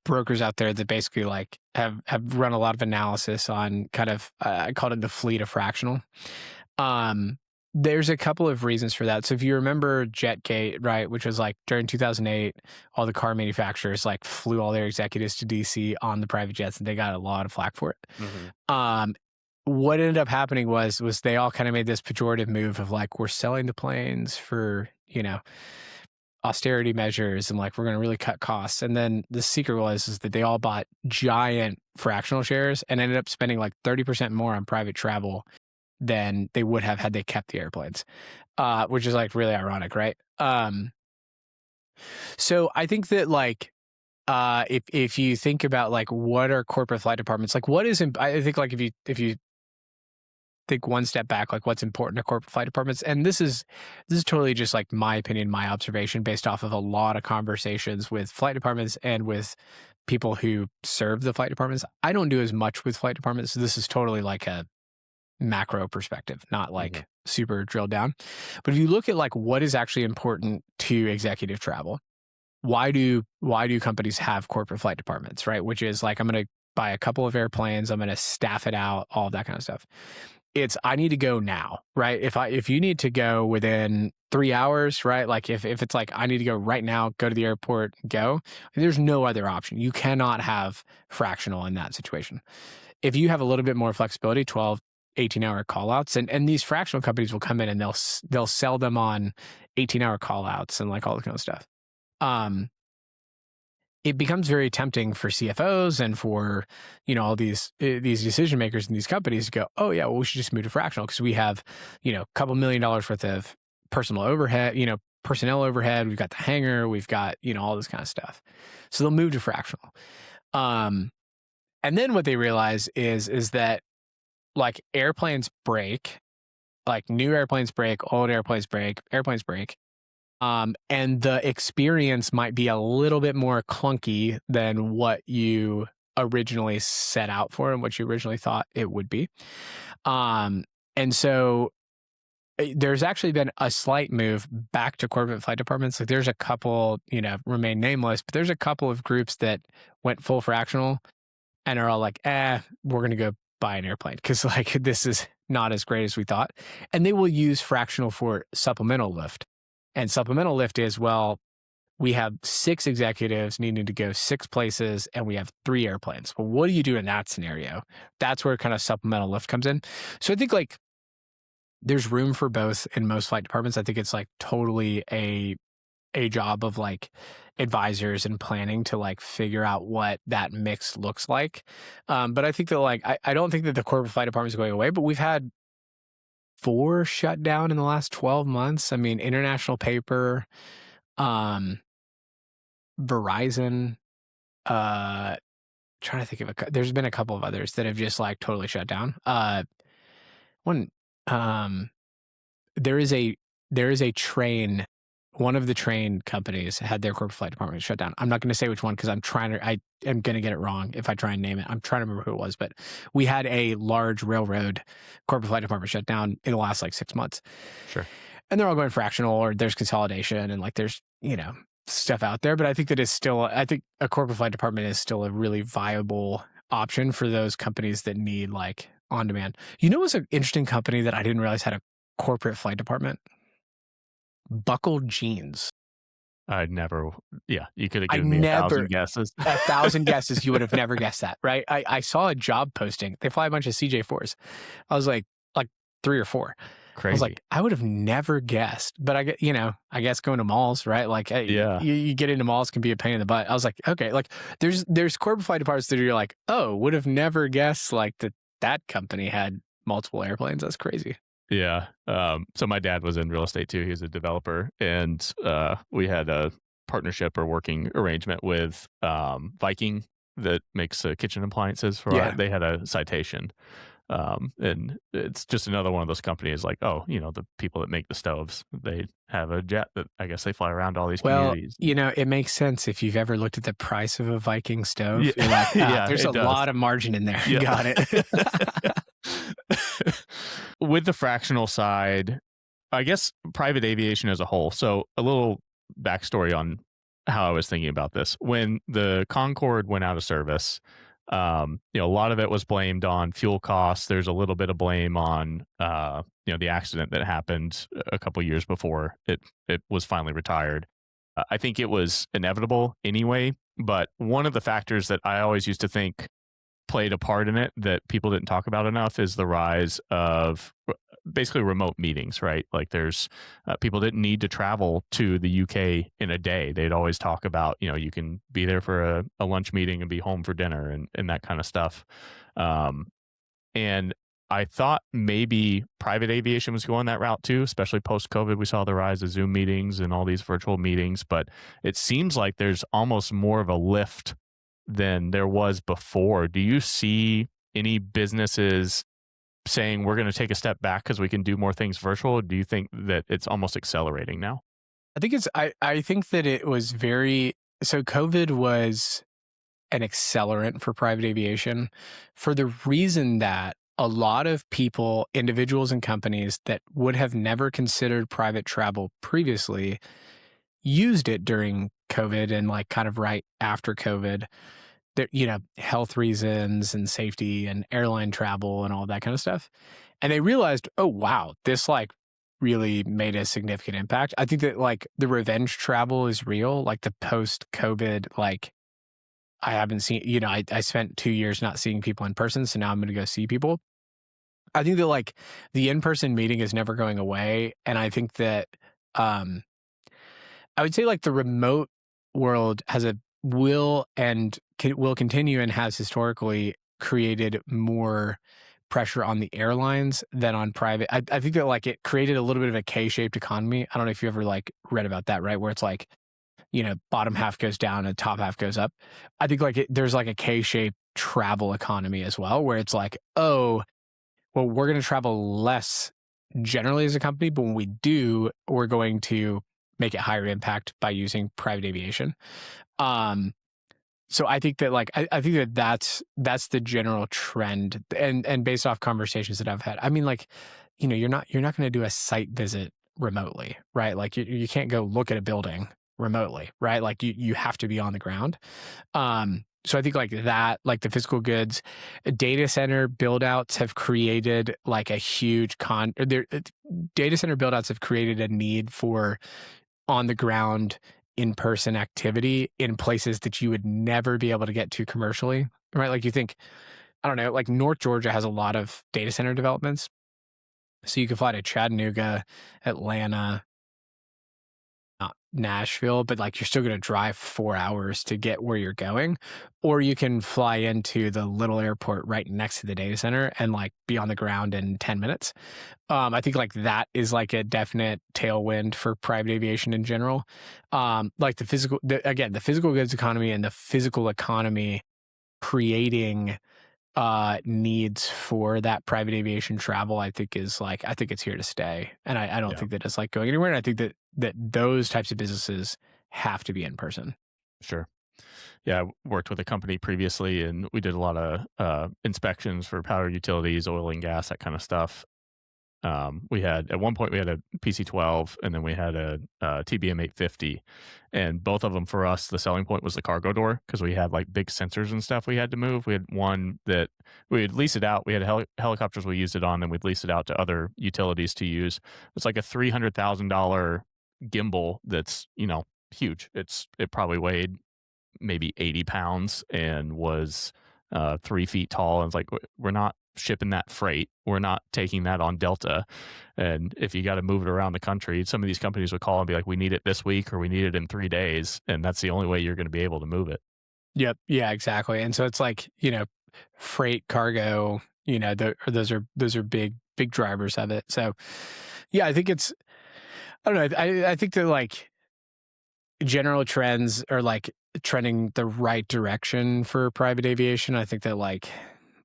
brokers out there that basically like have run a lot of analysis on kind of I called it the fleet of fractional. There's a couple of reasons for that. So if you remember Jetgate, right, which was like during 2008, all the car manufacturers like flew all their executives to DC on the private jets and they got a lot of flack for it. What ended up happening was they all kind of made this pejorative move of like, we're selling the planes for, austerity measures and like we're going to really cut costs. And then the secret is that they all bought giant fractional shares and ended up spending like 30% more on private travel than they would have had they kept the airplanes, which is like really ironic, right? So I think that like if you think about like what are corporate flight departments, like what is I think like if you think one step back, like what's important to corporate flight departments, and this is totally just like my opinion, my observation based off of a lot of conversations with flight departments and with people who serve the flight departments. I don't do as much with flight departments, so this is totally like a macro perspective, not like super drilled down. But if you look at like what is actually important to executive travel, why do companies have corporate flight departments, right? Which is like, I'm going to buy a couple of airplanes, I'm going to staff it out, all of that kind of stuff. It's, I need to go now, right? If you need to go within 3 hours, right? Like if it's like, I need to go right now, go to the airport, go, there's no other option. You cannot have fractional in that situation. If you have a little bit more flexibility, 12, 18-hour callouts, and these fractional companies will come in and they'll sell them on 18-hour callouts and like all this kind of stuff. It becomes very tempting for CFOs and for, all these decision makers in these companies to go, oh yeah, well, we should just move to fractional because we have, a couple $1 million worth of personnel overhead. We've got the hangar, we've got, all this kind of stuff. So they'll move to fractional. And then what they realize is that like airplanes break, like new airplanes break, old airplanes break, airplanes break. And the experience might be a little bit more clunky than what you originally set out for and what you originally thought it would be. And so there's actually been a slight move back to corporate flight departments. Like there's a couple, remain nameless, but there's a couple of groups that went full fractional and are all like, we're going to go buy an airplane because like this is not as great as we thought. And they will use fractional for supplemental lift. And supplemental lift is, well, we have 6 executives needing to go 6 places and we have 3 airplanes. Well, what do you do in that scenario? That's where kind of supplemental lift comes in. So I think like there's room for both in most flight departments. I think it's like totally a job of like advisors and planning to like figure out what that mix looks like. But I think that like, I don't think that the corporate flight department is going away, but we've had 4 shut down in the last 12 months. I mean, International Paper, Verizon, trying to think of there's been a couple of others that have just like totally shut down. There is a train, one of the train companies had their corporate flight department shut down. I'm not going to say which one because I am going to get it wrong if I try and name it. I'm trying to remember who it was, but we had a large railroad corporate flight department shut down in the last like 6 months. Sure. And they're all going fractional, or there's consolidation and like there's, stuff out there. But I think that is still, I think a corporate flight department is still a really viable option for those companies that need like on demand. What's an interesting company that I didn't realize had a corporate flight department? Buckled Jeans. You could have given me 1,000 guesses. 1,000 guesses, you would have never guessed that, right? I saw a job posting. They fly a bunch of CJ4s. I was like 3 or 4. Crazy. I was like, I would have never guessed, but I guess going to malls, right? Like, you get into malls can be a pain in the butt. I was like, okay, like there's corporate flight departments that you're like, oh, would have never guessed like that company had multiple airplanes. That's crazy. Yeah. So my dad was in real estate too. He was a developer, and we had a partnership or working arrangement with Viking that makes kitchen appliances for they had a Citation. And it's just another one of those companies like, the people that make the stoves, they have a jet that I guess they fly around all these communities. It makes sense if you've ever looked at the price of a Viking stove. Yeah. You're like, there's a lot of margin in there. You got it. With the fractional side, I guess private aviation as a whole. So a little backstory on how I was thinking about this. When the Concorde went out of service, a lot of it was blamed on fuel costs. There's a little bit of blame on, the accident that happened a couple years before it was finally retired. I think it was inevitable anyway, but one of the factors that I always used to think played a part in it that people didn't talk about enough is the rise of basically remote meetings, right? Like there's people didn't need to travel to the UK in a day. They'd always talk about, you can be there for a lunch meeting and be home for dinner and that kind of stuff. Um, and I thought maybe private aviation was going that route too, especially post COVID. We saw the rise of Zoom meetings and all these virtual meetings, but it seems like there's almost more of a lift than there was before. Do you see any businesses saying we're going to take a step back because we can do more things virtual? Or do you think that it's almost accelerating now? I think that it was so COVID was an accelerant for private aviation for the reason that a lot of people, individuals and companies that would have never considered private travel previously used it during COVID and like kind of right after COVID. Health reasons and safety and airline travel and all that kind of stuff. And they realized, oh, wow, this like really made a significant impact. I think that like the revenge travel is real, like the post COVID, like I haven't seen, I spent 2 years not seeing people in person. So now I'm going to go see people. I think that like the in-person meeting is never going away. And I think that, I would say like the remote world will continue and has historically created more pressure on the airlines than on private. I think that like it created a little bit of a K-shaped economy. I don't know if you ever like read about that, right? Where it's like, bottom half goes down and top half goes up. I think like there's like a K-shaped travel economy as well, where it's like, oh, well, we're going to travel less generally as a company, but when we do, we're going to make it higher impact by using private aviation. So I think that like I think that that's the general trend, and based off conversations that I've had, I mean, like, you're not going to do a site visit remotely, right? Like you can't go look at a building remotely, right? Like you have to be on the ground. So I think like that, like the physical goods, data center build outs have created like a huge data center build outs have created a need for on the ground in-person activity in places that you would never be able to get to commercially, right? Like you think, I don't know, like North Georgia has a lot of data center developments. So you can fly to Chattanooga, Atlanta, not Nashville, but like you're still going to drive 4 hours to get where you're going, or you can fly into the little airport right next to the data center and like be on the ground in 10 minutes. I think like that is like a definite tailwind for private aviation in general. Like the physical goods economy and the physical economy creating needs for that private aviation travel, I think it's here to stay. And I don't think that it's like going anywhere. And I think that those types of businesses have to be in person. Sure. Yeah, I worked with a company previously, and we did a lot of inspections for power utilities, oil and gas, that kind of stuff. We had at one point we had a PC-12, and then we had a TBM 850, and both of them for us, the selling point was the cargo door because we had like big sensors and stuff we had to move. We had one that we'd lease it out. We had helicopters we used it on, and we'd lease it out to other utilities to use. It's like a $300,000 gimbal that's huge. It probably weighed maybe 80 pounds and was 3 feet tall. And it's like, we're not shipping that freight. We're not taking that on Delta. And if you got to move it around the country, some of these companies would call and be like, we need it this week or we need it in 3 days. And that's the only way you're going to be able to move it. Yep. Yeah, exactly. And so it's like, freight, cargo, those are big drivers of it. So yeah, I think I don't know. I think that like general trends are like trending the right direction for private aviation. I think that like,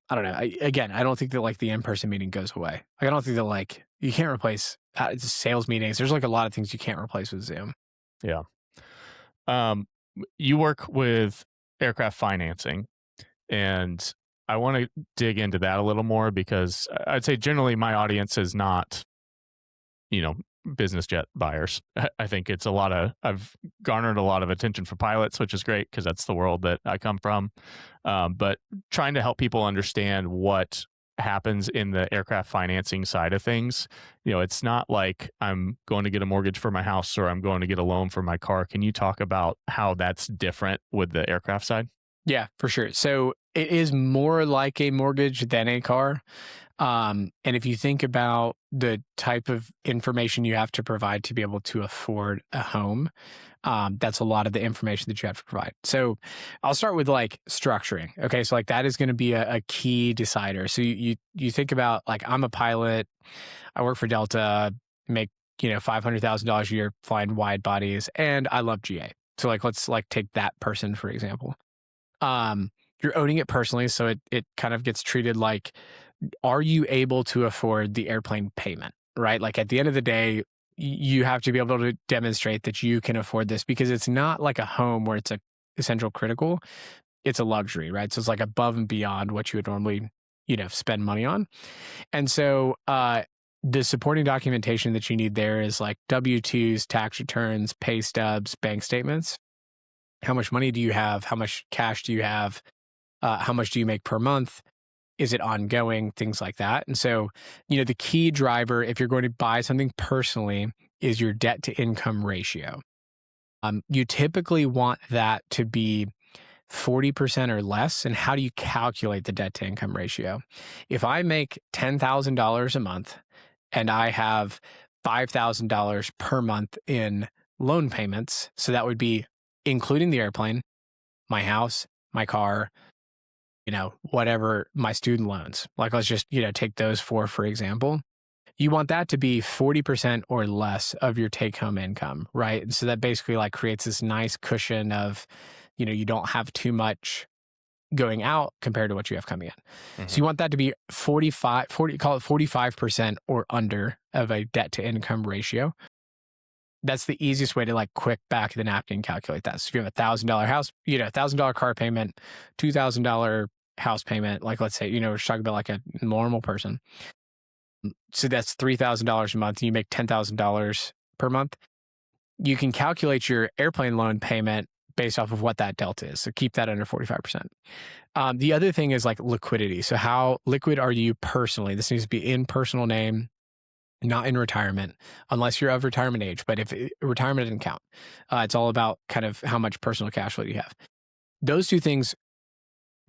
I don't know. I don't think that like the in-person meeting goes away. Like, I don't think that like you can't replace sales meetings. There's like a lot of things you can't replace with Zoom. Yeah. You work with aircraft financing, and I want to dig into that a little more because I'd say generally my audience is not, business jet buyers. I think it's I've garnered a lot of attention for pilots, which is great because that's the world that I come from. But trying to help people understand what happens in the aircraft financing side of things. It's not like I'm going to get a mortgage for my house or I'm going to get a loan for my car. Can you talk about how that's different with the aircraft side? Yeah, for sure. So it is more like a mortgage than a car. And if you think about the type of information you have to provide to be able to afford a home, that's a lot of the information that you have to provide. So I'll start with like structuring. Okay. So like that is going to be a key decider. So you think about like, I'm a pilot, I work for Delta, make, $500,000 a year flying wide bodies, and I love GA. So like, let's like take that person, for example. You're owning it personally. So it kind of gets treated like, are you able to afford the airplane payment, right? Like at the end of the day, you have to be able to demonstrate that you can afford this, because it's not like a home where it's a essential critical. It's a luxury, right? So it's like above and beyond what you would normally, spend money on. And so, the supporting documentation that you need there is like W-2s, tax returns, pay stubs, bank statements. How much money do you have? How much cash do you have? How much do you make per month? Is it ongoing? Things like that. And so, the key driver, if you're going to buy something personally, is your debt to income ratio. You typically want that to be 40% or less. And how do you calculate the debt to income ratio? If I make $10,000 a month and I have $5,000 per month in loan payments, so that would be including the airplane, my house, my car, whatever, my student loans. Like, let's just, take those four, for example. You want that to be 40% or less of your take home income, right? And so that basically like creates this nice cushion of, you don't have too much going out compared to what you have coming in. So you want that to be 40, call it 45% or under of a debt to income ratio. That's the easiest way to like quick back of the napkin calculate that. So if you have $1,000 house, $1,000 car payment, $2,000 house payment, like let's say, we're talking about like a normal person. So that's $3,000 a month. And you make $10,000 per month. You can calculate your airplane loan payment based off of what that delta is. So keep that under 45%. The other thing is like liquidity. So how liquid are you personally? This needs to be in personal name, not in retirement, unless you're of retirement age. But if retirement didn't count, it's all about kind of how much personal cash flow you have. Those two things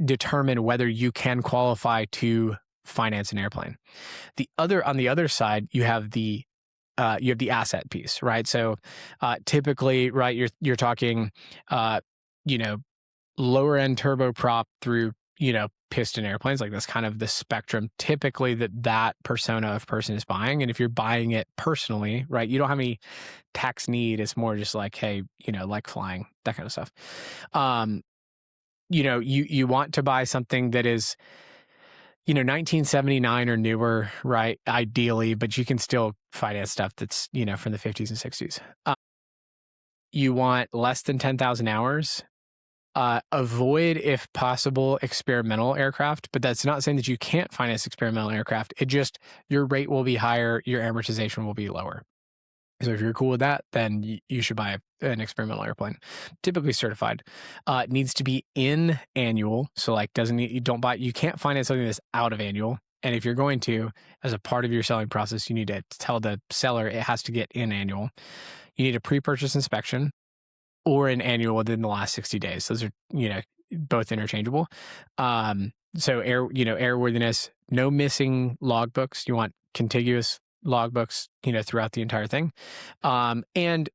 determine whether you can qualify to finance an airplane. On the other side, you have the asset piece, right? So typically, right, you're talking, lower end turboprop through, piston airplanes. Like that's kind of the spectrum typically that persona of person is buying. And if you're buying it personally, right, you don't have any tax need. It's more just like, hey, like flying, that kind of stuff. You want to buy something that is, 1979 or newer, right? Ideally, but you can still finance stuff that's, from the 50s and 60s. You want less than 10,000 hours. Avoid, if possible, experimental aircraft, but that's not saying that you can't finance experimental aircraft. It just, your rate will be higher, your amortization will be lower. So if you're cool with that, then you should buy an experimental airplane, typically certified. It needs to be in annual. So like you can't finance something that's out of annual. And if you're going to, as a part of your selling process, you need to tell the seller it has to get in annual. You need a pre-purchase inspection or an annual within the last 60 days. Those are, both interchangeable. So airworthiness, no missing logbooks. You want contiguous logbooks, throughout the entire thing. And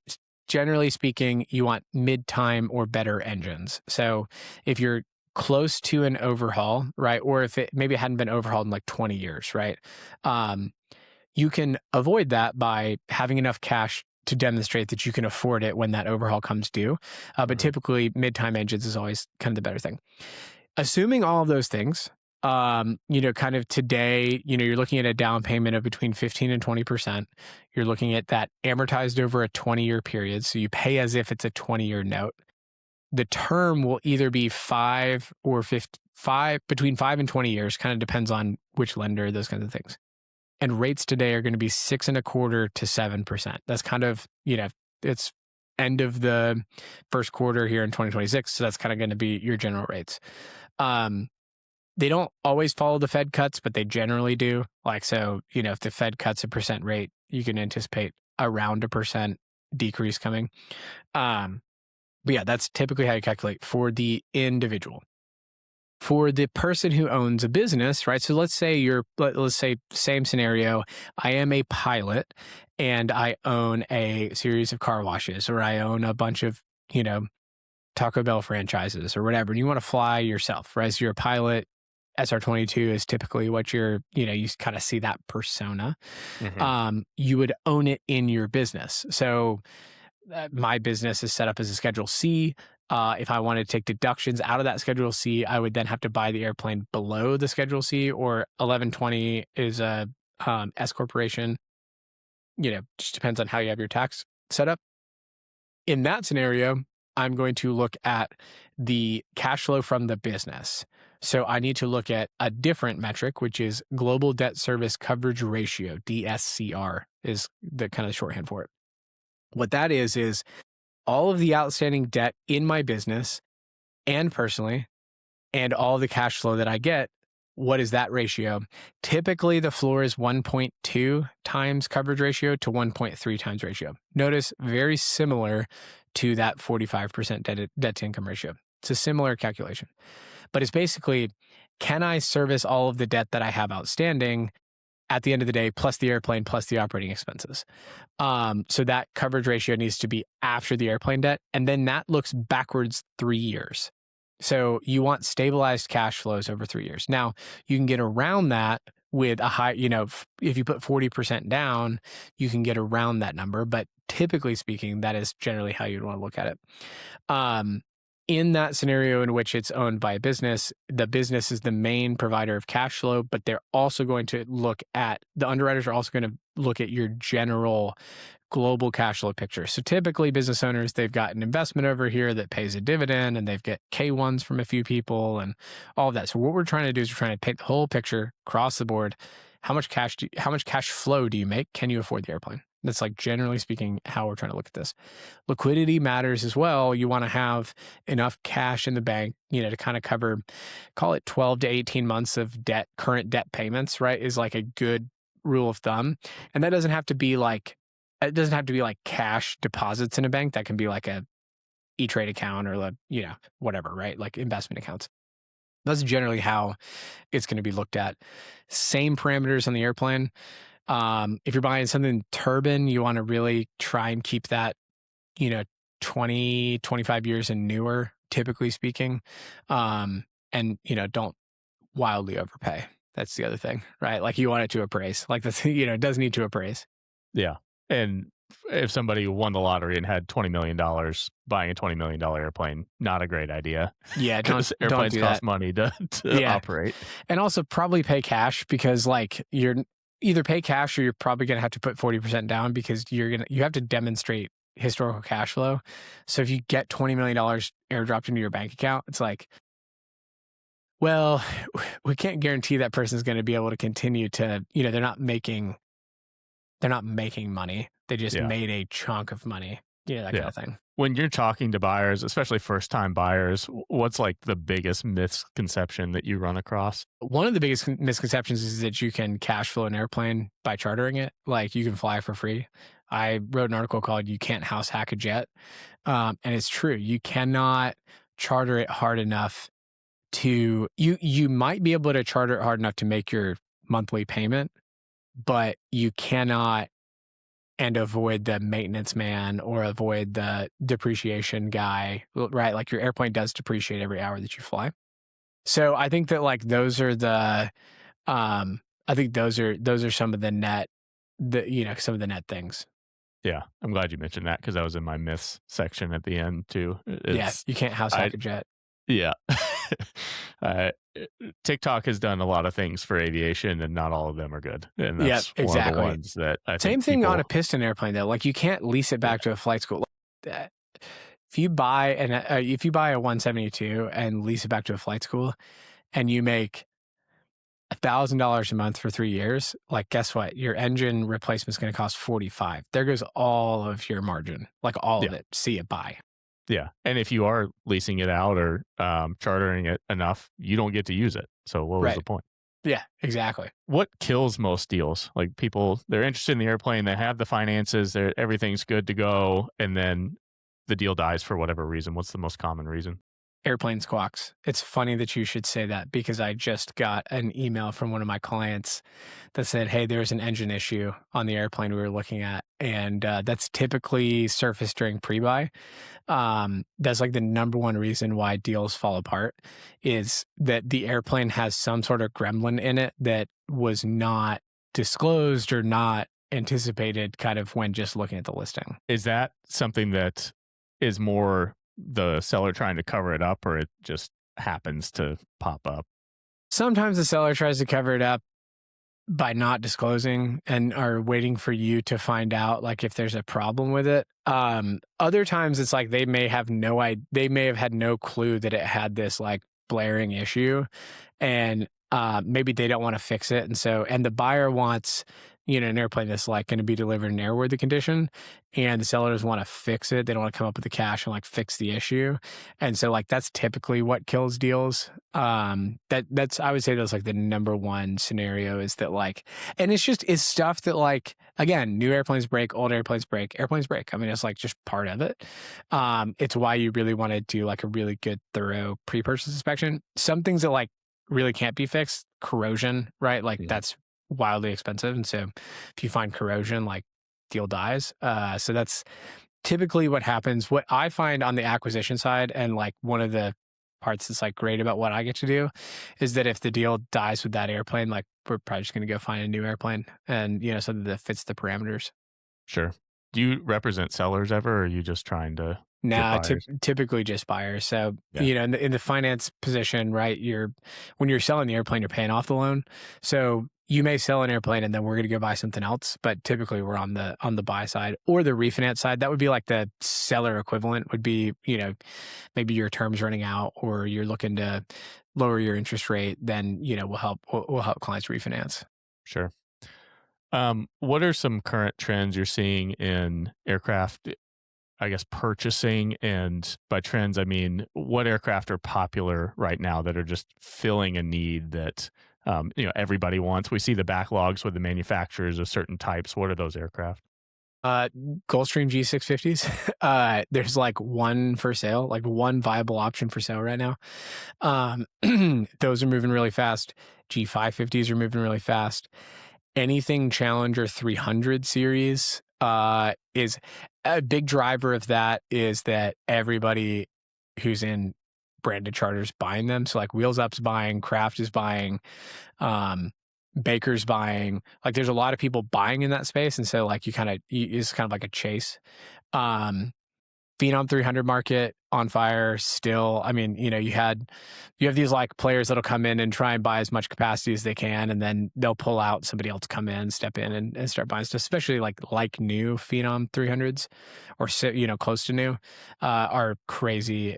generally speaking, you want mid-time or better engines. So if you're close to an overhaul, right, or if maybe it hadn't been overhauled in like 20 years, right, you can avoid that by having enough cash to demonstrate that you can afford it when that overhaul comes due. But typically, mid-time engines is always kind of the better thing. Assuming all of those things, kind of today, you're looking at a down payment of between 15 and 20%. You're looking at that amortized over a 20-year period. So you pay as if it's a 20-year note. The term will either be 5 or 5, between 5 and 20 years, kind of depends on which lender, those kinds of things. And rates today are going to be 6.25% to 7%. That's kind of, it's end of the first quarter here in 2026. So that's kind of going to be your general rates. They don't always follow the Fed cuts, but they generally do. Like, so, if the Fed cuts a percent rate, you can anticipate around 1% decrease coming. But yeah, that's typically how you calculate for the individual. For the person who owns a business, right? So let's say same scenario, I am a pilot and I own a series of car washes, or I own a bunch of, Taco Bell franchises or whatever, and you want to fly yourself, right? So you're a pilot. SR-22 is typically what you kind of see that persona. You would own it in your business. So my business is set up as a Schedule C. If I wanted to take deductions out of that Schedule C, I would then have to buy the airplane below the Schedule C, or 1120 is a S corporation. Just depends on how you have your tax set up. In that scenario, I'm going to look at the cash flow from the business. So I need to look at a different metric, which is global debt service coverage ratio, DSCR is the kind of shorthand for it. What that is all of the outstanding debt in my business and personally, and all the cash flow that I get. What is that ratio? Typically, the floor is 1.2 times coverage ratio to 1.3 times ratio. Notice very similar to that 45% debt to income ratio. It's a similar calculation, but it's basically, can I service all of the debt that I have outstanding at the end of the day, plus the airplane, plus the operating expenses? So that coverage ratio needs to be after the airplane debt. And then that looks backwards 3 years. So you want stabilized cash flows over 3 years. Now, you can get around that with a high, if you put 40% down, you can get around that number. But typically speaking, that is generally how you'd want to look at it. In that scenario in which it's owned by a business, the business is the main provider of cash flow, but they're also going to the underwriters are also going to look at your general global cash flow picture. So typically business owners, they've got an investment over here that pays a dividend, and they've got K1s from a few people and all of that. So what we're trying to do is we're trying to paint the whole picture across the board. How much cash flow do you make? Can you afford the airplane? That's like generally speaking how we're trying to look at this. Liquidity matters as well. You want to have enough cash in the bank, to kind of cover, call it 12 to 18 months of current debt payments, right? Is like a good rule of thumb. And that doesn't have to be like cash deposits in a bank. That can be like a E-Trade account or whatever, right? Like investment accounts. That's generally how it's going to be looked at. Same parameters on the airplane. If you're buying something turbine, you want to really try and keep that, 20, 25 years and newer, typically speaking. And, don't wildly overpay. That's the other thing, right? Like you want it to appraise. Like that's, it does need to appraise. Yeah. And if somebody won the lottery and had $20 million, buying a $20 million airplane, not a great idea. Yeah, Because don't airplanes do cost that. money to operate. And also probably pay cash, because like you're either pay cash or you're probably going to have to put 40% down, because you have to demonstrate historical cash flow. So if you get $20 million airdropped into your bank account, it's like, well, we can't guarantee that person's going to be able to continue to, they're not making money. They just made a chunk of money, that kind of thing. When you're talking to buyers, especially first-time buyers, what's like the biggest misconception that you run across? One of the biggest misconceptions is that you can cash flow an airplane by chartering it. Like you can fly for free. I wrote an article called "You Can't House Hack a Jet." And it's true. You cannot charter it hard enough to, you might be able to charter it hard enough to make your monthly payment, but you cannot and avoid the maintenance man or avoid the depreciation guy, right? Like your airplane does depreciate every hour that you fly. So I think that like those are some of the net, some of the net things. Yeah, I'm glad you mentioned that, because that was in my myths section at the end too. You can't house hack a jet. Yeah. TikTok has done a lot of things for aviation, and not all of them are good. And that's one of the ones that I think Same thing on a piston airplane though. Like you can't lease it back to a flight school. If you buy a 172 and lease it back to a flight school, and you make $1,000 a month for 3 years, like guess what? Your engine replacement is going to cost $45. There goes all of your margin, like all of it. See it, buy. Yeah. And if you are leasing it out or chartering it enough, you don't get to use it. So what was the point? Yeah, exactly. What kills most deals? Like people, they're interested in the airplane, they have the finances, everything's good to go, and then the deal dies for whatever reason. What's the most common reason? airplane squawks. It's funny that you should say that because I just got an email from one of my clients that said, hey, there's an engine issue on the airplane we were looking at. And that's typically surfaced during pre-buy. That's like the number one reason why deals fall apart is that the airplane has some sort of gremlin in it that was not disclosed or not anticipated kind of when just looking at the listing. Is that something that is more the seller trying to cover it up, or it just happens to pop up? Sometimes the seller tries to cover it up by not disclosing and are waiting for you to find out like if there's a problem with it. Other times it's like they may have had no clue that it had this like blaring issue, and maybe they don't want to fix it. And the buyer wants, an airplane that's like going to be delivered in airworthy condition, and the seller doesn't want to fix it. They don't want to come up with the cash and like fix the issue. And so like that's typically what kills deals. That's I would say that's like the number one scenario is that like, and it's stuff that like, again, new airplanes break, old airplanes break, airplanes break. I mean, it's like just part of it. It's why you really want to do like a really good thorough pre-purchase inspection. Some things that like really can't be fixed, corrosion, right? Like that's wildly expensive. And so if you find corrosion, like deal dies. So that's typically what happens. What I find on the acquisition side, and like one of the parts that's like great about what I get to do is that if the deal dies with that airplane, like we're probably just going to go find a new airplane and, something that fits the parameters. Sure. Do you represent sellers ever, or are you just trying to No, typically just buyers. So, in the finance position, right, when you're selling the airplane, you're paying off the loan. So you may sell an airplane and then we're going to go buy something else. But typically we're on the buy side or the refinance side. That would be like the seller equivalent would be, maybe your term's running out or you're looking to lower your interest rate. Then, we'll help clients refinance. Sure. What are some current trends you're seeing in aircraft, I guess, purchasing? And by trends, I mean, what aircraft are popular right now that are just filling a need that, everybody wants? We see the backlogs with the manufacturers of certain types. What are those aircraft? Gulfstream G650s. There's like one for sale, like one viable option for sale right now. Those are moving really fast. G550s are moving really fast. Anything Challenger 300 series is a big driver of that is that everybody who's in branded charters buying them. So like Wheels Up's buying, Kraft is buying, Baker's buying. Like there's a lot of people buying in that space. And so like it's kind of like a chase. Phenom 300 market on fire still. I mean, you have these like players that'll come in and try and buy as much capacity as they can, and then they'll pull out, somebody else come in, step in and start buying stuff, especially like new Phenom 300s or, close to new, are crazy.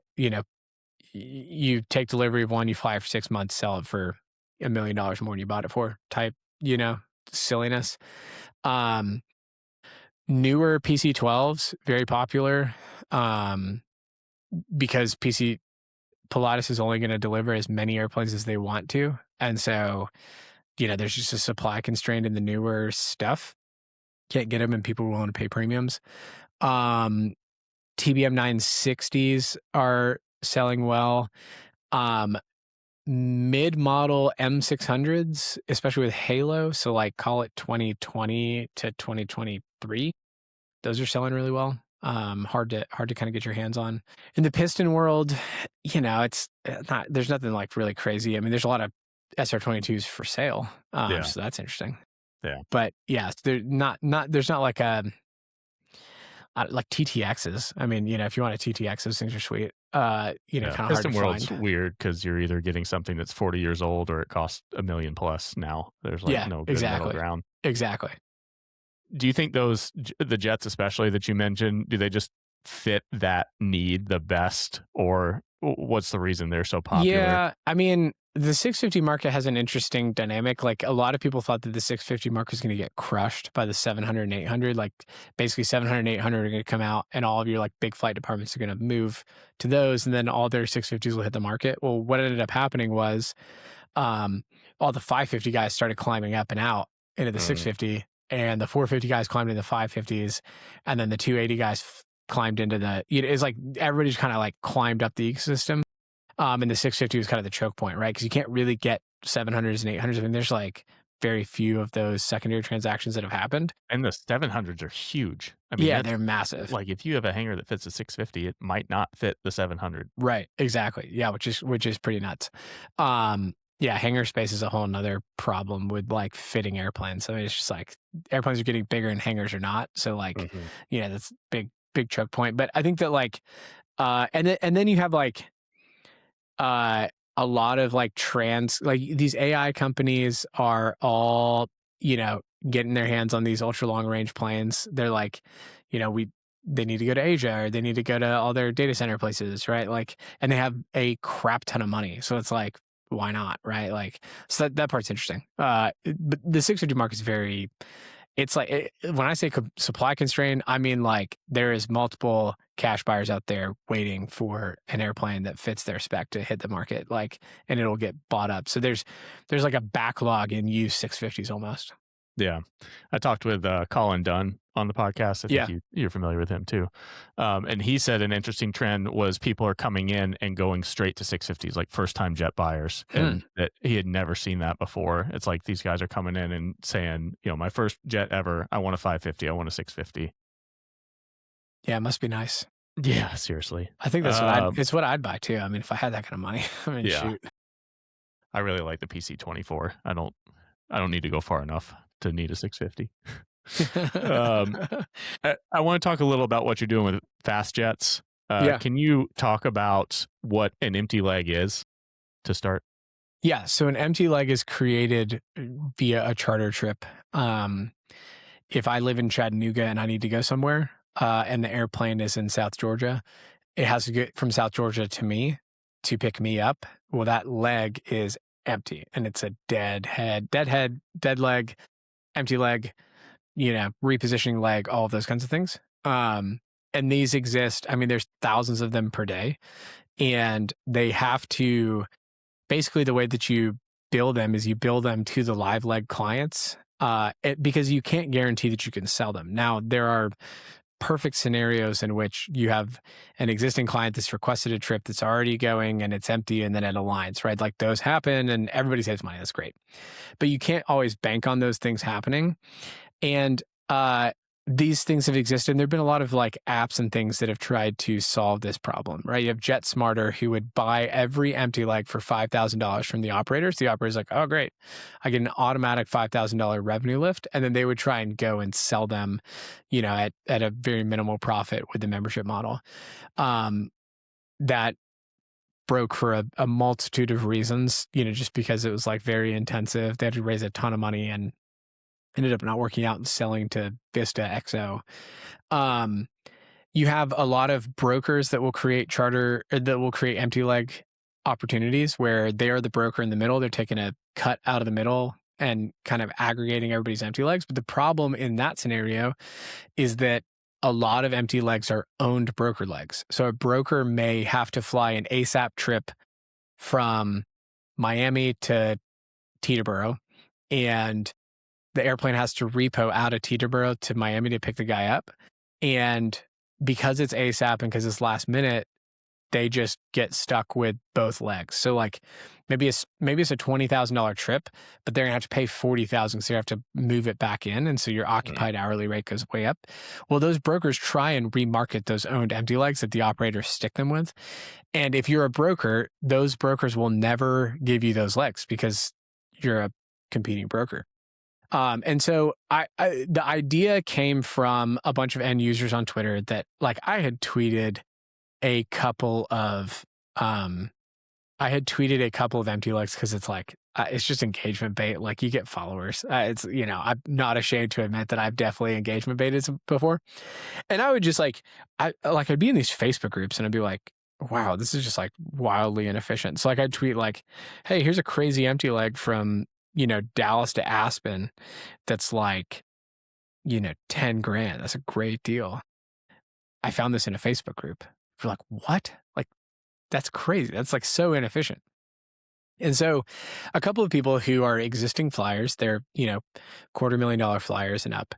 You take delivery of one, you fly it for 6 months, sell it for $1 million more than you bought it for type, silliness. Newer PC-12s, very popular, because Pilatus is only going to deliver as many airplanes as they want to. And so, there's just a supply constraint in the newer stuff. Can't get them and people are willing to pay premiums. TBM 960s are selling well. Mid-model M600s, especially with Halo, so like call it 2020 to 2023, those are selling really well. Hard to kind of get your hands on. In the piston world, it's not, there's nothing like really crazy. I mean, there's a lot of SR22s for sale, so that's interesting. Yeah, but yeah, there's not like like TTXs. I mean, if you want a TTX, those things are sweet. Kind of hard to piston world's find. weird because you're either getting something that's 40 years old or it costs $1 million plus now. There's like no good middle ground. Exactly. Do you think the jets especially that you mentioned, do they just fit that need the best, or what's the reason they're so popular? Yeah, I mean, the 650 market has an interesting dynamic. Like a lot of people thought that the 650 market was going to get crushed by the 700 and 800. Like basically 700 and 800 are going to come out and all of your like big flight departments are going to move to those, and then all their 650s will hit the market. Well, what ended up happening was all the 550 guys started climbing up and out into the 650, and the 450 guys climbed into the 550s, and then the 280 guys climbed into the, it's like everybody's kind of like climbed up the ecosystem. And the 650 was kind of the choke point, right? Because you can't really get 700s and 800s. I mean, there's like very few of those secondary transactions that have happened. And the 700s are huge. I mean, Yeah, that's they're massive. like if you have a hangar that fits a 650, it might not fit the 700. Right. Exactly. Yeah, which is pretty nuts. Yeah, hangar space is a whole nother problem with like fitting airplanes. I mean, it's just like airplanes are getting bigger and hangars are not. So like, Mhm. that's big choke point. But I think that like, and then you have like uh a lot of like like these AI companies are all, getting their hands on these ultra long range planes. They're like, they need to go to Asia or they need to go to all their data center places, right? Like, and they have a crap ton of money. So it's like, why not? Right. Like, so that part's interesting. But the 650 market is very, it's like when I say supply constrained, I mean like there is multiple cash buyers out there waiting for an airplane that fits their spec to hit the market, like, and it'll get bought up. So there's like a backlog in used 650s almost. Yeah. I talked with Colin Dunn on the podcast. I think you're familiar with him too. And he said an interesting trend was people are coming in and going straight to 650s, like first time jet buyers. And that he had never seen that before. It's like these guys are coming in and saying, my first jet ever, I want a 550, I want a 650. Yeah, it must be nice. Yeah, seriously. I think that's it's what I'd buy too. I mean, if I had that kind of money, I mean, shoot. I really like the PC-24. I don't need to go far enough to need a 650. I want to talk a little about what you're doing with fast jets. Can you talk about what an empty leg is to start? Yeah, so an empty leg is created via a charter trip. If I live in Chattanooga and I need to go somewhere, and the airplane is in South Georgia, it has to get from South Georgia to me to pick me up. Well, that leg is empty and it's a dead leg, empty leg, repositioning leg, all of those kinds of things. And these exist. I mean, there's thousands of them per day, and they have to, basically the way that you build them is you build them to the live leg clients, because you can't guarantee that you can sell them. Now, there are perfect scenarios in which you have an existing client that's requested a trip that's already going and it's empty and then it aligns, right? Like those happen and everybody saves money. That's great. But you can't always bank on those things happening. And these things have existed. And there've been a lot of like apps and things that have tried to solve this problem, right? You have JetSmarter, who would buy every empty leg for $5,000 from the operators. The operator's like, oh, great, I get an automatic $5,000 revenue lift. And then they would try and go and sell them, at a very minimal profit with the membership model. That broke for a multitude of reasons, just because it was like very intensive. They had to raise a ton of money and ended up not working out and selling to Vista XO. You have a lot of brokers that will create empty leg opportunities where they are the broker in the middle. They're taking a cut out of the middle and kind of aggregating everybody's empty legs. But the problem in that scenario is that a lot of empty legs are owned broker legs. So a broker may have to fly an ASAP trip from Miami to Teterboro, and the airplane has to repo out of Teterboro to Miami to pick the guy up. And because it's ASAP and because it's last minute, they just get stuck with both legs. So like maybe it's a $20,000 trip, but they're gonna have to pay $40,000, so you have to move it back in, and so your occupied hourly rate goes way up. Well, those brokers try and remarket those owned empty legs that the operators stick them with, and if you're a broker, those brokers will never give you those legs because you're a competing broker. And so the idea came from a bunch of end users on Twitter that like I had tweeted a couple of empty legs because it's like it's just engagement bait. Like you get followers. It's I'm not ashamed to admit that I've definitely engagement baited before. And I would just I'd be in these Facebook groups and I'd be like, wow, this is just like wildly inefficient. So like I'd tweet like, hey, here's a crazy empty leg from Dallas to Aspen that's like, 10 grand. That's a great deal. I found this in a Facebook group. We're like, what? Like, that's crazy. That's like so inefficient. And so a couple of people who are existing flyers, they're, $250,000 flyers and up,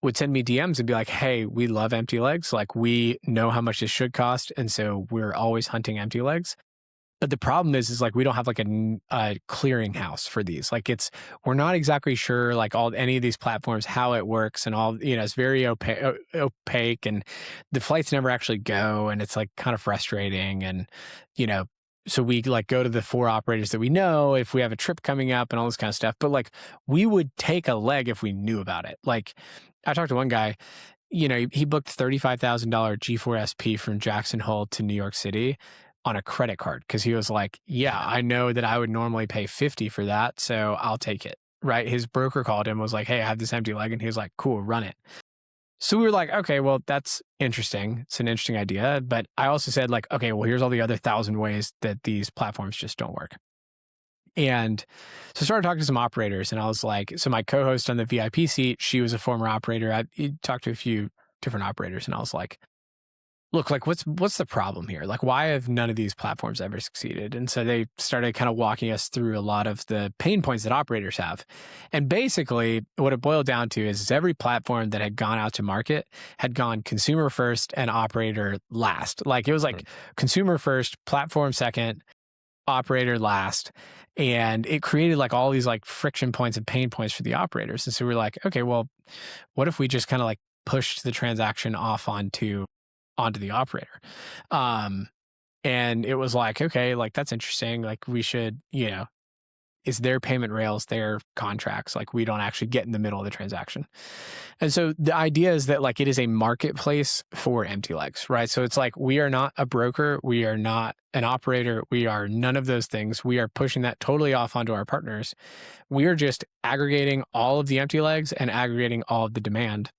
would send me DMs and be like, hey, we love empty legs. Like, we know how much this should cost. And so we're always hunting empty legs. But the problem is like, we don't have like a clearinghouse for these. Like, we're not exactly sure, like, any of these platforms, how it works and all, it's very opaque, and the flights never actually go. And it's like kind of frustrating. And, so we like go to the 4 operators that we know if we have a trip coming up and all this kind of stuff. But like, we would take a leg if we knew about it. Like, I talked to one guy, he booked $35,000 G4SP from Jackson Hole to New York City on a credit card, because he was like, yeah, I know that I would normally pay 50 for that, so I'll take it. Right? His broker called him, was like, hey, I have this empty leg, and he was like, cool, run it. So we were like, okay, well, that's interesting. It's an interesting idea. But I also said, like, okay, well, here's all the other 1,000 ways that these platforms just don't work. And so I started talking to some operators, and I was like, so my co-host on the VIP seat, she was a former operator. I talked to a few different operators, and I was like, look, like, what's the problem here? Like, why have none of these platforms ever succeeded? And so they started kind of walking us through a lot of the pain points that operators have. And basically what it boiled down to is every platform that had gone out to market had gone consumer first and operator last. Like, it was like consumer first, platform second, operator last. And it created like all these like friction points and pain points for the operators. And so we're like, okay, well, what if we just kind of like pushed the transaction off onto the operator? And it was like, okay, like, that's interesting. Like, we should, is their payment rails, their contracts, like, we don't actually get in the middle of the transaction. And so the idea is that, like, it is a marketplace for empty legs, right? So it's like, we are not a broker. We are not an operator. We are none of those things. We are pushing that totally off onto our partners. We are just aggregating all of the empty legs and aggregating all of the demand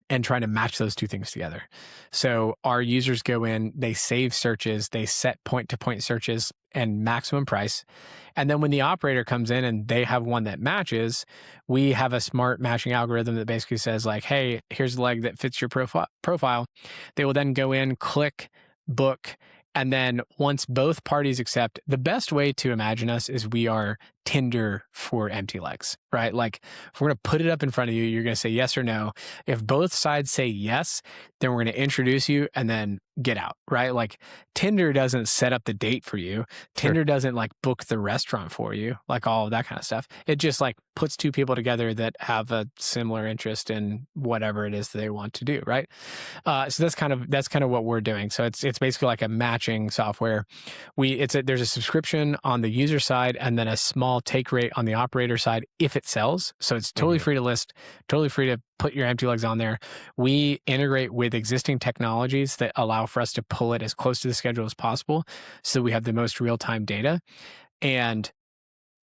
and trying to match those two things together. So our users go in, they save searches, they set point-to-point searches and maximum price. And then when the operator comes in and they have one that matches, we have a smart matching algorithm that basically says, like, hey, here's a leg that fits your profile. They will then go in, click, book. And then once both parties accept, the best way to imagine us is we are Tinder for empty legs, right? Like, if we're going to put it up in front of you, you're going to say yes or no. If both sides say yes, then we're going to introduce you and then get out, right? Like, Tinder doesn't set up the date for you. Tinder doesn't like book the restaurant for you, like all of that kind of stuff. It just like puts two people together that have a similar interest in whatever it is that they want to do, right? So that's kind of what we're doing. So it's basically like a matching software. There's a subscription on the user side and then a small take rate on the operator side if it sells. So it's totally free to list, totally free to put your empty legs on there. We integrate with existing technologies that allow for us to pull it as close to the schedule as possible, so we have the most real-time data. And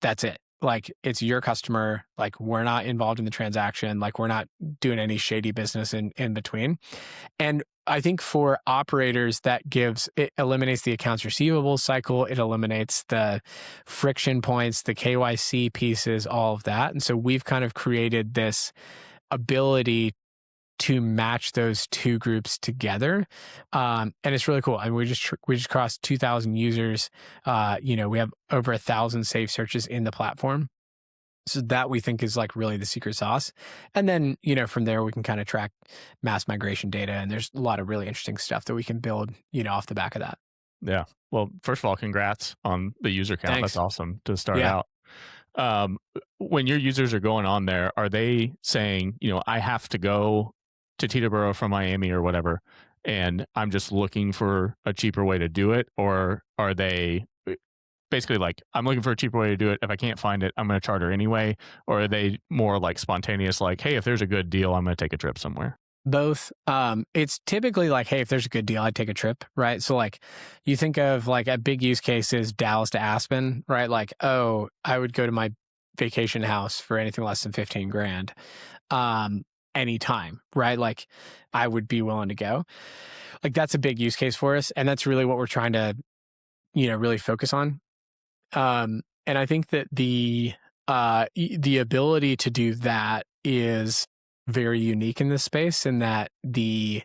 that's it. Like, it's your customer. Like, we're not involved in the transaction. Like, we're not doing any shady business in between. And I think for operators, it eliminates the accounts receivable cycle. It eliminates the friction points, the KYC pieces, all of that. And so we've kind of created this ability to match those two groups together. And it's really cool. I mean, we just crossed 2,000 users. We have over 1,000 saved searches in the platform. So that we think is like really the secret sauce. And then, from there we can kind of track mass migration data. And there's a lot of really interesting stuff that we can build, off the back of that. Yeah. Well, first of all, congrats on the user count. Thanks. That's awesome to start out. When your users are going on there, are they saying, I have to go to Teterboro from Miami or whatever, and I'm just looking for a cheaper way to do it? Or are they basically like, I'm looking for a cheaper way to do it. If I can't find it, I'm going to charter anyway? Or are they more like spontaneous, like, hey, if there's a good deal, I'm going to take a trip somewhere? Both. It's typically like, hey, if there's a good deal, I'd take a trip, right? So like, you think of like a big use case is Dallas to Aspen, right? Like, oh, I would go to my vacation house for anything less than 15 grand anytime, right? Like, I would be willing to go. Like, that's a big use case for us. And that's really what we're trying to, really focus on. And I think that the ability to do that is very unique in this space, in that it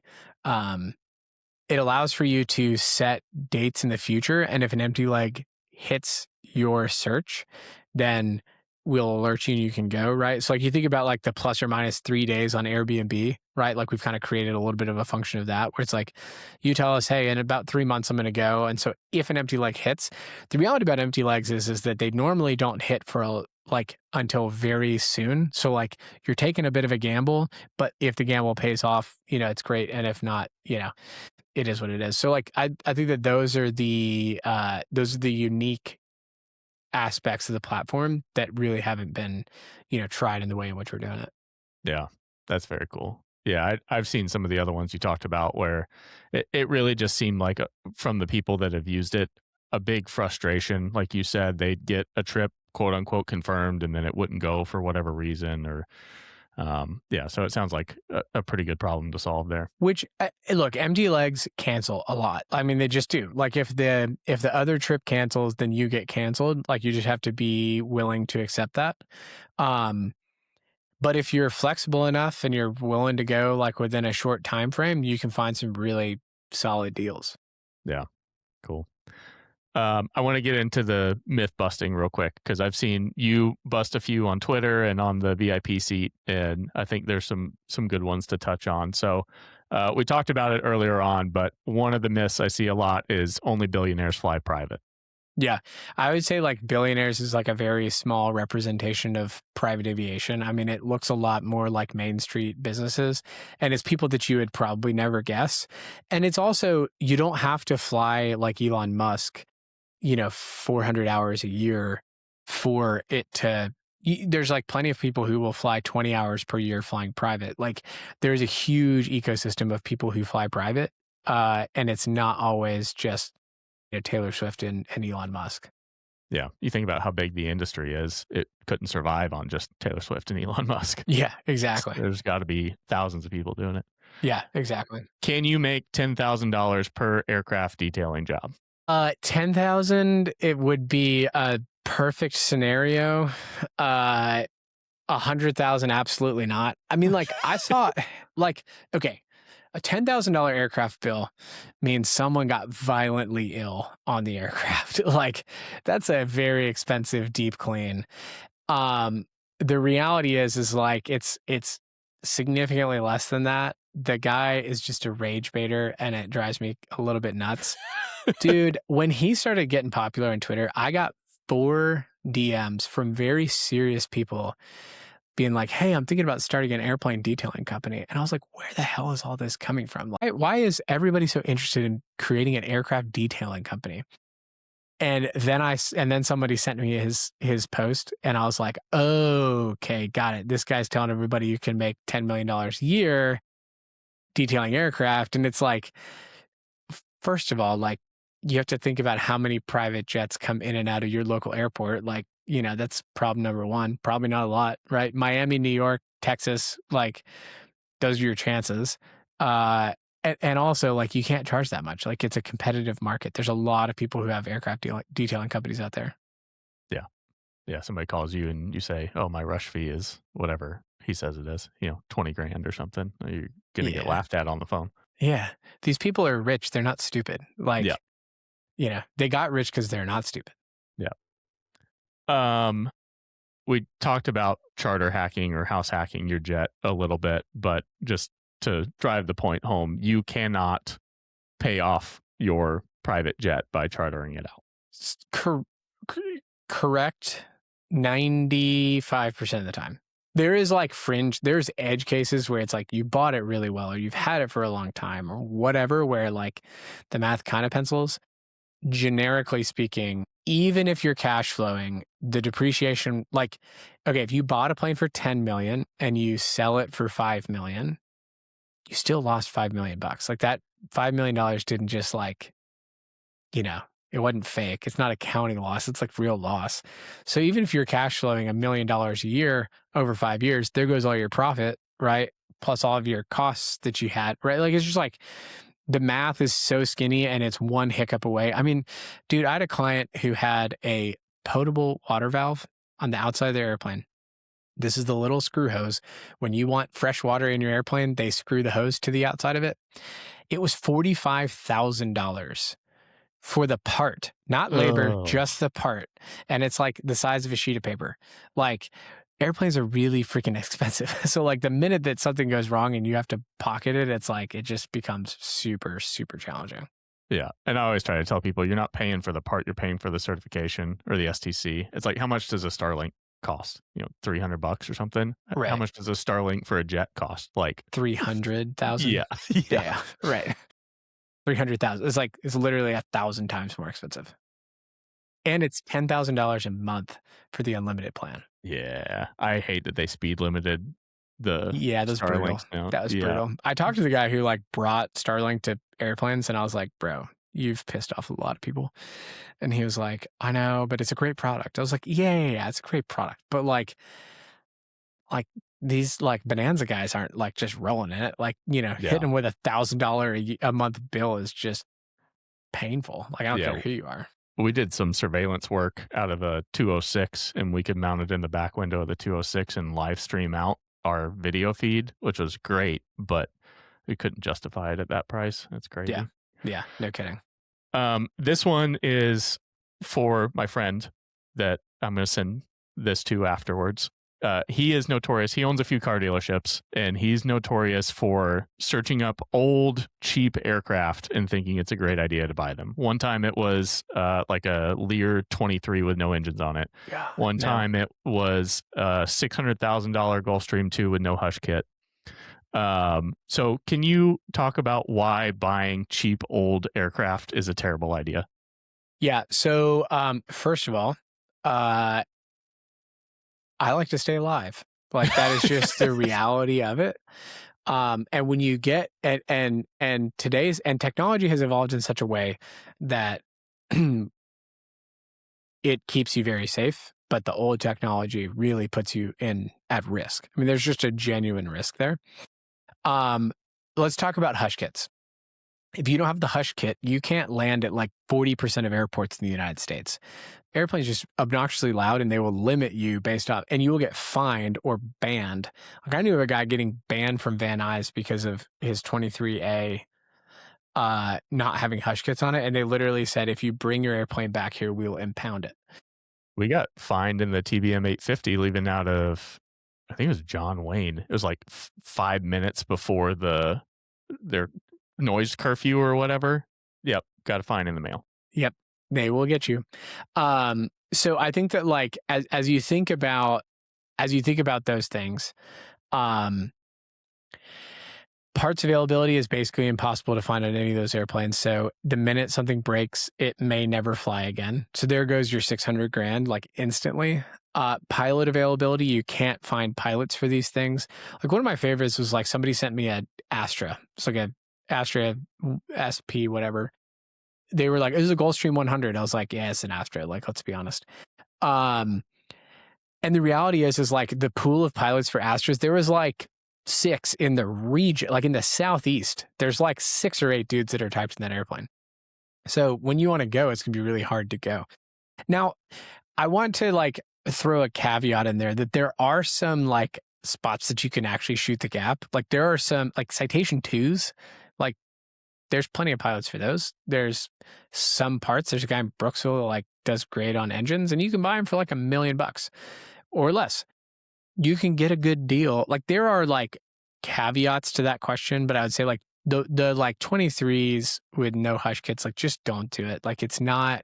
allows for you to set dates in the future. And if an empty leg hits your search, then will alert you and you can go, right? So like you think about like the plus or minus 3 days on Airbnb, right? Like we've kind of created a little bit of a function of that where it's like you tell us, hey, in about 3 months I'm going to go. And so if an empty leg hits, the reality about empty legs is that they normally don't hit for like until very soon. So like you're taking a bit of a gamble, but if the gamble pays off, it's great. And if not, it is what it is. So like I think that those are the unique aspects of the platform that really haven't been, tried in the way in which we're doing it. Yeah, that's very cool. Yeah, I've seen some of the other ones you talked about where it really just seemed like from the people that have used it, a big frustration. Like you said, they'd get a trip, quote unquote, confirmed, and then it wouldn't go for whatever reason. Or, yeah, so it sounds like a pretty good problem to solve there. Which look, empty legs cancel a lot. I mean, they just do. Like if the other trip cancels, then you get canceled. Like you just have to be willing to accept that. But if you're flexible enough and you're willing to go like within a short time frame, you can find some really solid deals. Yeah, cool. I want to get into the myth busting real quick because I've seen you bust a few on Twitter and on the VIP seat, and I think there's some good ones to touch on. So we talked about it earlier on, but one of the myths I see a lot is only billionaires fly private. Yeah, I would say like billionaires is like a very small representation of private aviation. I mean, it looks a lot more like Main Street businesses, and it's people that you would probably never guess. And it's also, you don't have to fly like Elon Musk, 400 hours a year for it to, there's like plenty of people who will fly 20 hours per year flying private. Like there's a huge ecosystem of people who fly private. And it's not always just Taylor Swift and Elon Musk. Yeah. You think about how big the industry is, it couldn't survive on just Taylor Swift and Elon Musk. Yeah, exactly. There's got to be thousands of people doing it. Yeah, exactly. Can you make $10,000 per aircraft detailing job? 10,000, it would be a perfect scenario. 100,000, absolutely not. I mean, like I saw like, okay, a $10,000 aircraft bill means someone got violently ill on the aircraft. Like that's a very expensive deep clean. The reality is like it's significantly less than that. The guy is just a rage baiter and it drives me a little bit nuts. Dude, when he started getting popular on Twitter, I got 4 DMs from very serious people being like, hey, I'm thinking about starting an airplane detailing company. And I was like, where the hell is all this coming from? Like, why is everybody so interested in creating an aircraft detailing company? And then somebody sent me his post and I was like, oh, okay, got it. This guy's telling everybody you can make $10 million a year detailing aircraft. And it's like, first of all, like you have to think about how many private jets come in and out of your local airport. Like, that's problem number one. Probably not a lot, right? Miami, New York, Texas, like those are your chances. And also like you can't charge that much. Like it's a competitive market. There's a lot of people who have aircraft detailing companies out there. Yeah. Yeah. Somebody calls you and you say, oh, my rush fee is whatever he says it is, $20,000 or something. You're going to get laughed at on the phone. Yeah. These people are rich. They're not stupid. Like, they got rich because they're not stupid. Yeah. We talked about charter hacking or house hacking your jet a little bit, but just to drive the point home, you cannot pay off your private jet by chartering it out. Correct. 95% of the time. There is like there's edge cases where it's like you bought it really well or you've had it for a long time or whatever, where like the math kind of pencils. Generically speaking, even if you're cash flowing, the depreciation, like, okay, if you bought a plane for 10 million and you sell it for 5 million, you still lost $5 million. Like that $5 million didn't just like, it wasn't fake. It's not accounting loss. It's like real loss. So even if you're cash flowing $1 million a year over 5 years, there goes all your profit, right? Plus all of your costs that you had, right? Like it's just like, the math is so skinny and it's one hiccup away. I mean, dude, I had a client who had a potable water valve on the outside of their airplane. This is the little screw hose. When you want fresh water in your airplane, they screw the hose to the outside of it. It was $45,000 for the part, not labor, Oh. just the part. And it's like the size of a sheet of paper. Like airplanes are really freaking expensive. So like the minute that something goes wrong and you have to pocket it, it's like it just becomes super, super challenging. Yeah. And I always try to tell people you're not paying for the part, you're paying for the certification or the STC. It's like, how much does a Starlink cost? $300 or something? How Right. much does a Starlink for a jet cost? Like 300,000. Yeah. Yeah. Right. 300,000. It's literally 1,000 times more expensive. And it's $10,000 a month for the unlimited plan. Yeah. I hate that they speed limited the Yeah, that was brutal. Starlinks now. That was Yeah. brutal. I talked to the guy who like brought Starlink to airplanes, and I was like, bro, you've pissed off a lot of people. And he was like, I know, but it's a great product. I was like, yeah, it's a great product. But like these like Bonanza guys aren't like just rolling in it. Like, Yeah. hitting them with $1,000 a month bill is just painful. Like, I don't Yeah. care who you are. We did some surveillance work out of a 206, and we could mount it in the back window of the 206 and live stream out our video feed, which was great, but we couldn't justify it at that price. That's crazy. Yeah, no kidding. This one is for my friend that I'm going to send this to afterwards. He is notorious. He owns a few car dealerships, and he's notorious for searching up old, cheap aircraft and thinking it's a great idea to buy them. One time it was like a Lear 23 with no engines on it. Yeah. One time it was a $600,000 Gulfstream 2 with no hush kit. So can you talk about why buying cheap old aircraft is a terrible idea? Yeah. So, first of all, I like to stay alive. Like, that is just the reality of it. And when you get and technology has evolved in such a way that it keeps you very safe, but the old technology really puts you at risk. I mean, there's just a genuine risk there. Let's talk about hush kits. If you don't have the hush kit, you can't land at like 40% of airports in the United States. Airplanes just obnoxiously loud, and they will limit you based off, and you will get fined or banned. Like, I knew of a guy getting banned from Van Nuys because of his 23A not having hush kits on it, and they literally said, if you bring your airplane back here, we will impound it. We got fined in the TBM 850 leaving out of, I think it was John Wayne. It was like 5 minutes before their noise curfew or whatever. Yep, got a fine in the mail. Yep, they will get you. So I think that like as you think about those things, parts availability is basically impossible to find on any of those airplanes. So the minute something breaks, it may never fly again. So there goes your $600,000 like instantly. Pilot availability, you can't find pilots for these things. Like, one of my favorites was like somebody sent me a Astra. It's like a Astra SP, whatever. They were like, "This is a Gulfstream 100." I was like, "Yeah, it's an Astra." Like, let's be honest. And the reality is like the pool of pilots for Astras, there was like 6 in the region, like in the Southeast. There's like 6 or 8 dudes that are typed in that airplane. So when you want to go, it's gonna be really hard to go. Now, I want to like throw a caveat in there that there are some like spots that you can actually shoot the gap. Like, there are some like Citation 2s, like there's plenty of pilots for those. There's some parts. There's a guy in Brooksville that like does great on engines, and you can buy them for like $1 million or less. You can get a good deal. Like, there are like caveats to that question, but I would say like the like 23s with no hush kits, like, just don't do it. Like, it's not,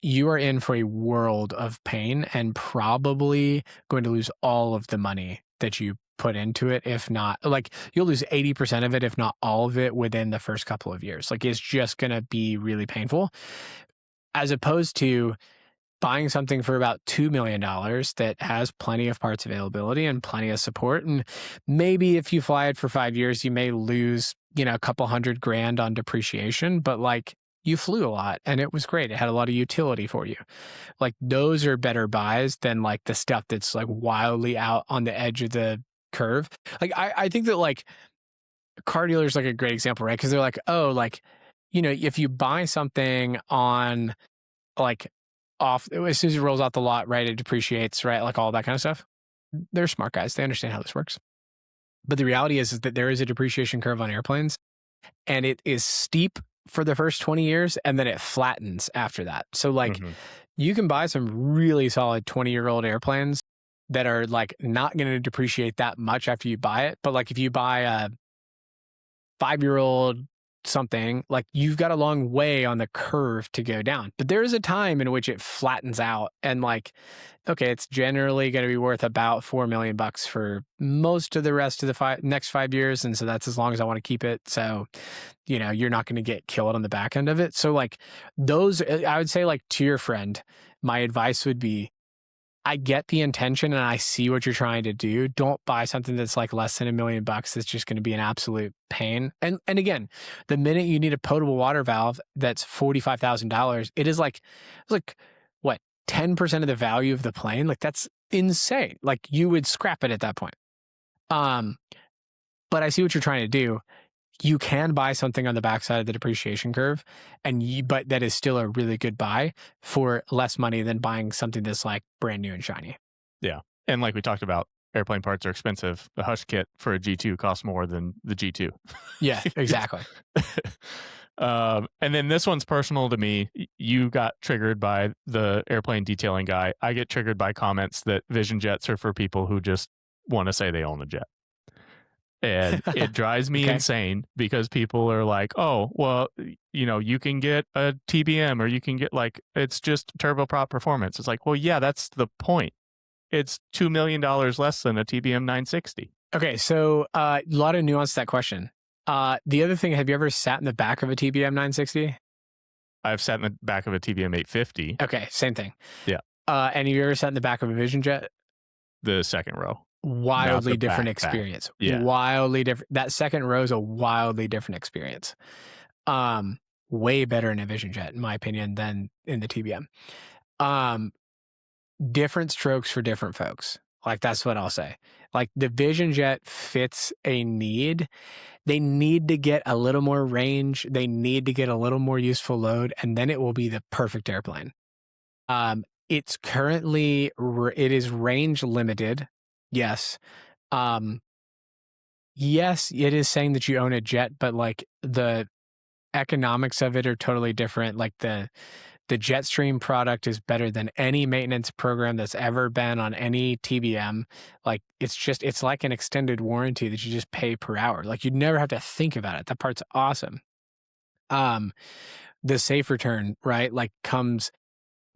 you are in for a world of pain and probably going to lose all of the money that you put into it. If not, like, you'll lose 80% of it, if not all of it, within the first couple of years. Like, it's just going to be really painful, as opposed to buying something for about $2 million that has plenty of parts availability and plenty of support. And maybe if you fly it for 5 years, you may lose, a couple $100,000 on depreciation, but like, you flew a lot and it was great. It had a lot of utility for you. Like, those are better buys than like the stuff that's like wildly out on the edge of the curve. Like, I think that like car dealers like a great example, right? Because they're like, oh, like, if you buy something on like off, as soon as it rolls out the lot, right, it depreciates, right? Like all that kind of stuff. They're smart guys. They understand how this works. But the reality is that there is a depreciation curve on airplanes, and it is steep for the first 20 years, and then it flattens after that. So like Mhm. you can buy some really solid 20-year-old airplanes that are like not going to depreciate that much after you buy it. But like if you buy a 5-year-old something, like you've got a long way on the curve to go down. But there is a time in which it flattens out, and like, okay, it's generally going to be worth about $4 million for most of the rest of the next 5 years. And so that's as long as I want to keep it. So, you know, you're not going to get killed on the back end of it. So like those, I would say, like, to your friend, my advice would be, I get the intention and I see what you're trying to do. Don't buy something that's like less than $1 million that's just going to be an absolute pain. And again, the minute you need a potable water valve that's $45,000, it's like what, 10% of the value of the plane? Like that's insane. Like you would scrap it at that point. But I see what you're trying to do. You can buy something on the backside of the depreciation curve, but that is still a really good buy for less money than buying something that's like brand new and shiny. Yeah. And like we talked about, airplane parts are expensive. The Hush kit for a G2 costs more than the G2. Yeah, exactly. And then this one's personal to me. You got triggered by the airplane detailing guy. I get triggered by comments that Vision Jets are for people who just want to say they own a jet. And it drives me insane because people are like, oh, well, you know, you can get a TBM or you can get like, it's just turboprop performance. It's like, well, yeah, that's the point. It's $2 million less than a TBM 960. Okay, so a lot of nuance to that question. The other thing, have you ever sat in the back of a TBM 960? I've sat in the back of a TBM 850. Okay, same thing. Yeah. And have you ever sat in the back of a Vision Jet? The second row. Wildly different experience. Yeah. Wildly different. That second row is a wildly different experience. Way better in a Vision Jet, in my opinion, than in the TBM. Different strokes for different folks. Like, that's what I'll say. Like, the Vision Jet fits a need. They need to get a little more range. They need to get a little more useful load, and then it will be the perfect airplane. It's currently, it is range limited. Yes. Yes, it is saying that you own a jet, but like the economics of it are totally different. Like the Jetstream product is better than any maintenance program that's ever been on any TBM. Like it's like an extended warranty that you just pay per hour. Like you'd never have to think about it. That part's awesome. The safe return, right? Like comes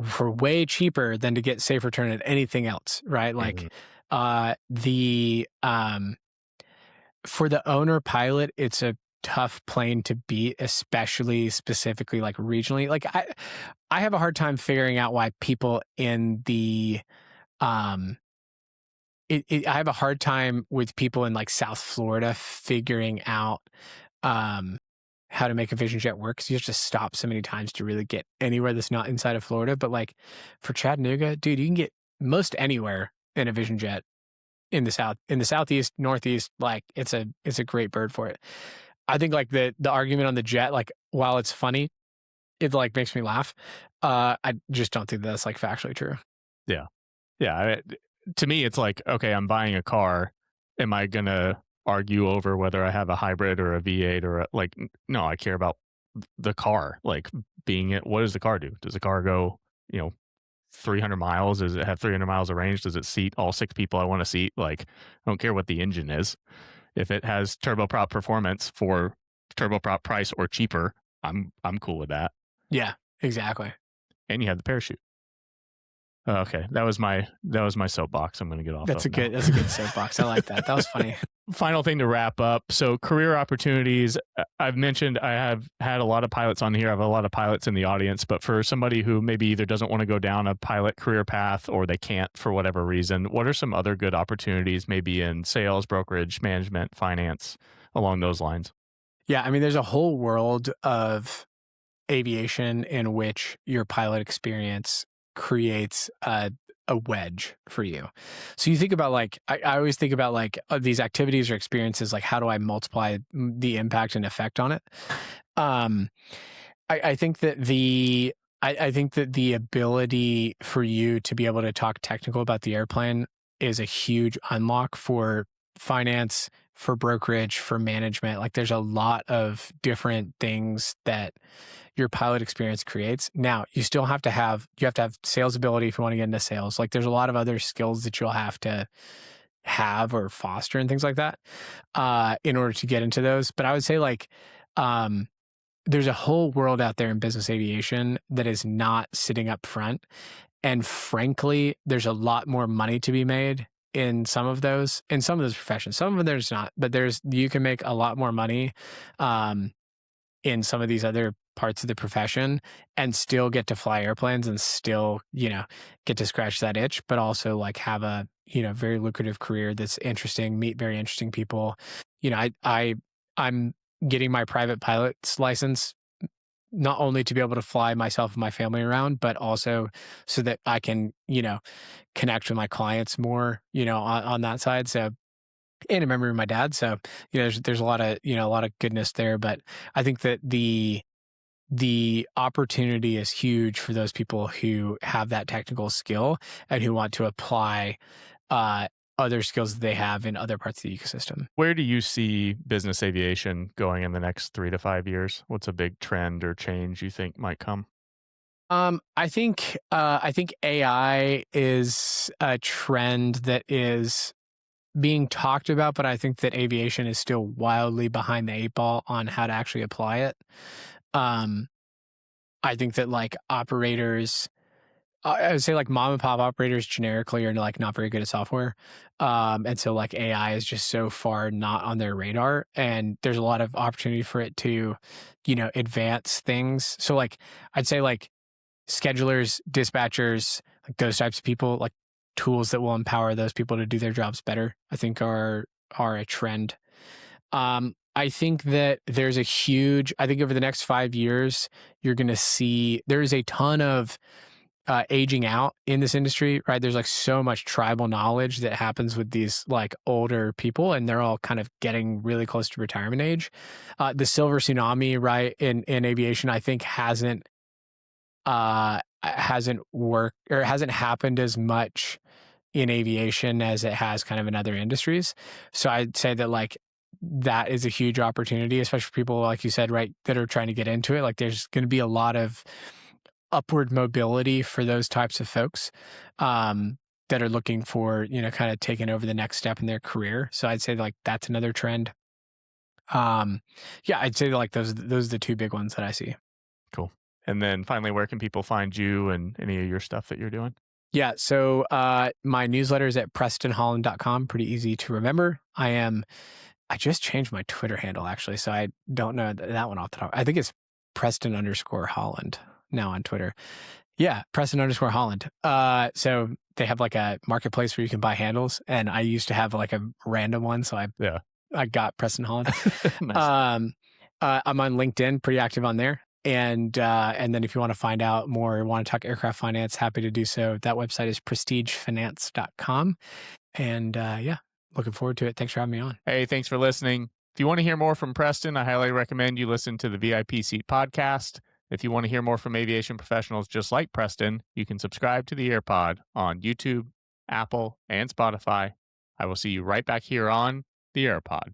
for way cheaper than to get safe return at anything else, right? Like for the owner pilot, it's a tough plane to beat, especially specifically like regionally. Like I have a hard time figuring out why people in the I have a hard time with people in like South Florida figuring out how to make a Vision Jet work, because you have to stop so many times to really get anywhere that's not inside of Florida. But like for Chattanooga, dude, you can get most anywhere in a Vision Jet in the southeast, northeast. Like it's a great bird for it. I think like the argument on the jet, like while it's funny, it like makes me laugh. I just don't think that's like factually true. Yeah. To me, it's like, okay, I'm buying a car. Am I gonna argue over whether I have a hybrid or a V8 or no, I care about the car, like being it. What does the car do? Does the car go, 300 miles? Does it have 300 miles of range? Does it seat all 6 people I want to seat? Like, I don't care what the engine is. If it has turboprop performance for turboprop price or cheaper, I'm cool with that. Yeah, exactly. And you have the parachute. Okay, that was my soapbox. I'm going to get off. That's a good soapbox. I like that. That was funny. Final thing to wrap up. So career opportunities. I've mentioned I have had a lot of pilots on here. I have a lot of pilots in the audience, but for somebody who maybe either doesn't want to go down a pilot career path or they can't for whatever reason, what are some other good opportunities maybe in sales, brokerage, management, finance, along those lines? Yeah, I mean, there's a whole world of aviation in which your pilot experience creates a wedge for you. So you think about like, I always think about like these activities or experiences, like how do I multiply the impact and effect on it? I think that I think that the ability for you to be able to talk technical about the airplane is a huge unlock for finance, for brokerage, for management. Like there's a lot of different things that your pilot experience creates. Now, you still you have to have sales ability if you want to get into sales. Like there's a lot of other skills that you'll have to have or foster and things like that in order to get into those. But I would say like there's a whole world out there in business aviation that is not sitting up front. And frankly, there's a lot more money to be made in some of those professions. Some of them there's not, but you can make a lot more money in some of these other parts of the profession and still get to fly airplanes and still, get to scratch that itch, but also like have a, very lucrative career that's interesting, meet very interesting people. I'm getting my private pilot's license not only to be able to fly myself and my family around, but also so that I can, connect with my clients more, on that side. So, and a memory of my dad. So, there's a lot of, a lot of goodness there, but I think that the opportunity is huge for those people who have that technical skill and who want to apply, other skills that they have in other parts of the ecosystem. Where do you see business aviation going in the next 3 to 5 years? What's a big trend or change you think might come? I think AI is a trend that is being talked about, but I think that aviation is still wildly behind the eight ball on how to actually apply it. Um, I think that like operators, I would say like mom and pop operators generically are like not very good at software. And so like AI is just so far not on their radar, and there's a lot of opportunity for it to, advance things. So like I'd say like schedulers, dispatchers, like those types of people, like tools that will empower those people to do their jobs better, I think are a trend. I think that I think over the next 5 years, you're going to see there's a ton of aging out in this industry, right? There's like so much tribal knowledge that happens with these like older people, and they're all kind of getting really close to retirement age. The silver tsunami, right, in aviation, I think hasn't worked or hasn't happened as much in aviation as it has kind of in other industries. So I'd say that like that is a huge opportunity, especially for people like you said, right, that are trying to get into it. Like there's going to be a lot of upward mobility for those types of folks that are looking for, kind of taking over the next step in their career. So I'd say like that's another trend. Yeah, I'd say like those are the two big ones that I see. Cool. And then finally, where can people find you and any of your stuff that you're doing? Yeah, so my newsletter is at prestonholland.com. Pretty easy to remember. I just changed my Twitter handle actually, so I don't know that one off the top. I think it's Preston_Holland now on Twitter. Yeah, Preston_Holland. So they have like a marketplace where you can buy handles, and I used to have like a random one, so I got Preston Holland. Nice. I'm on LinkedIn, pretty active on there. And then if you want to find out more, want to talk aircraft finance, happy to do so. That website is prestigefinance.com. And looking forward to it. Thanks for having me on. Hey, thanks for listening. If you want to hear more from Preston, I highly recommend you listen to the VIP Seat podcast. If you want to hear more from aviation professionals just like Preston, you can subscribe to the Aerpod on YouTube, Apple, and Spotify. I will see you right back here on the Aerpod.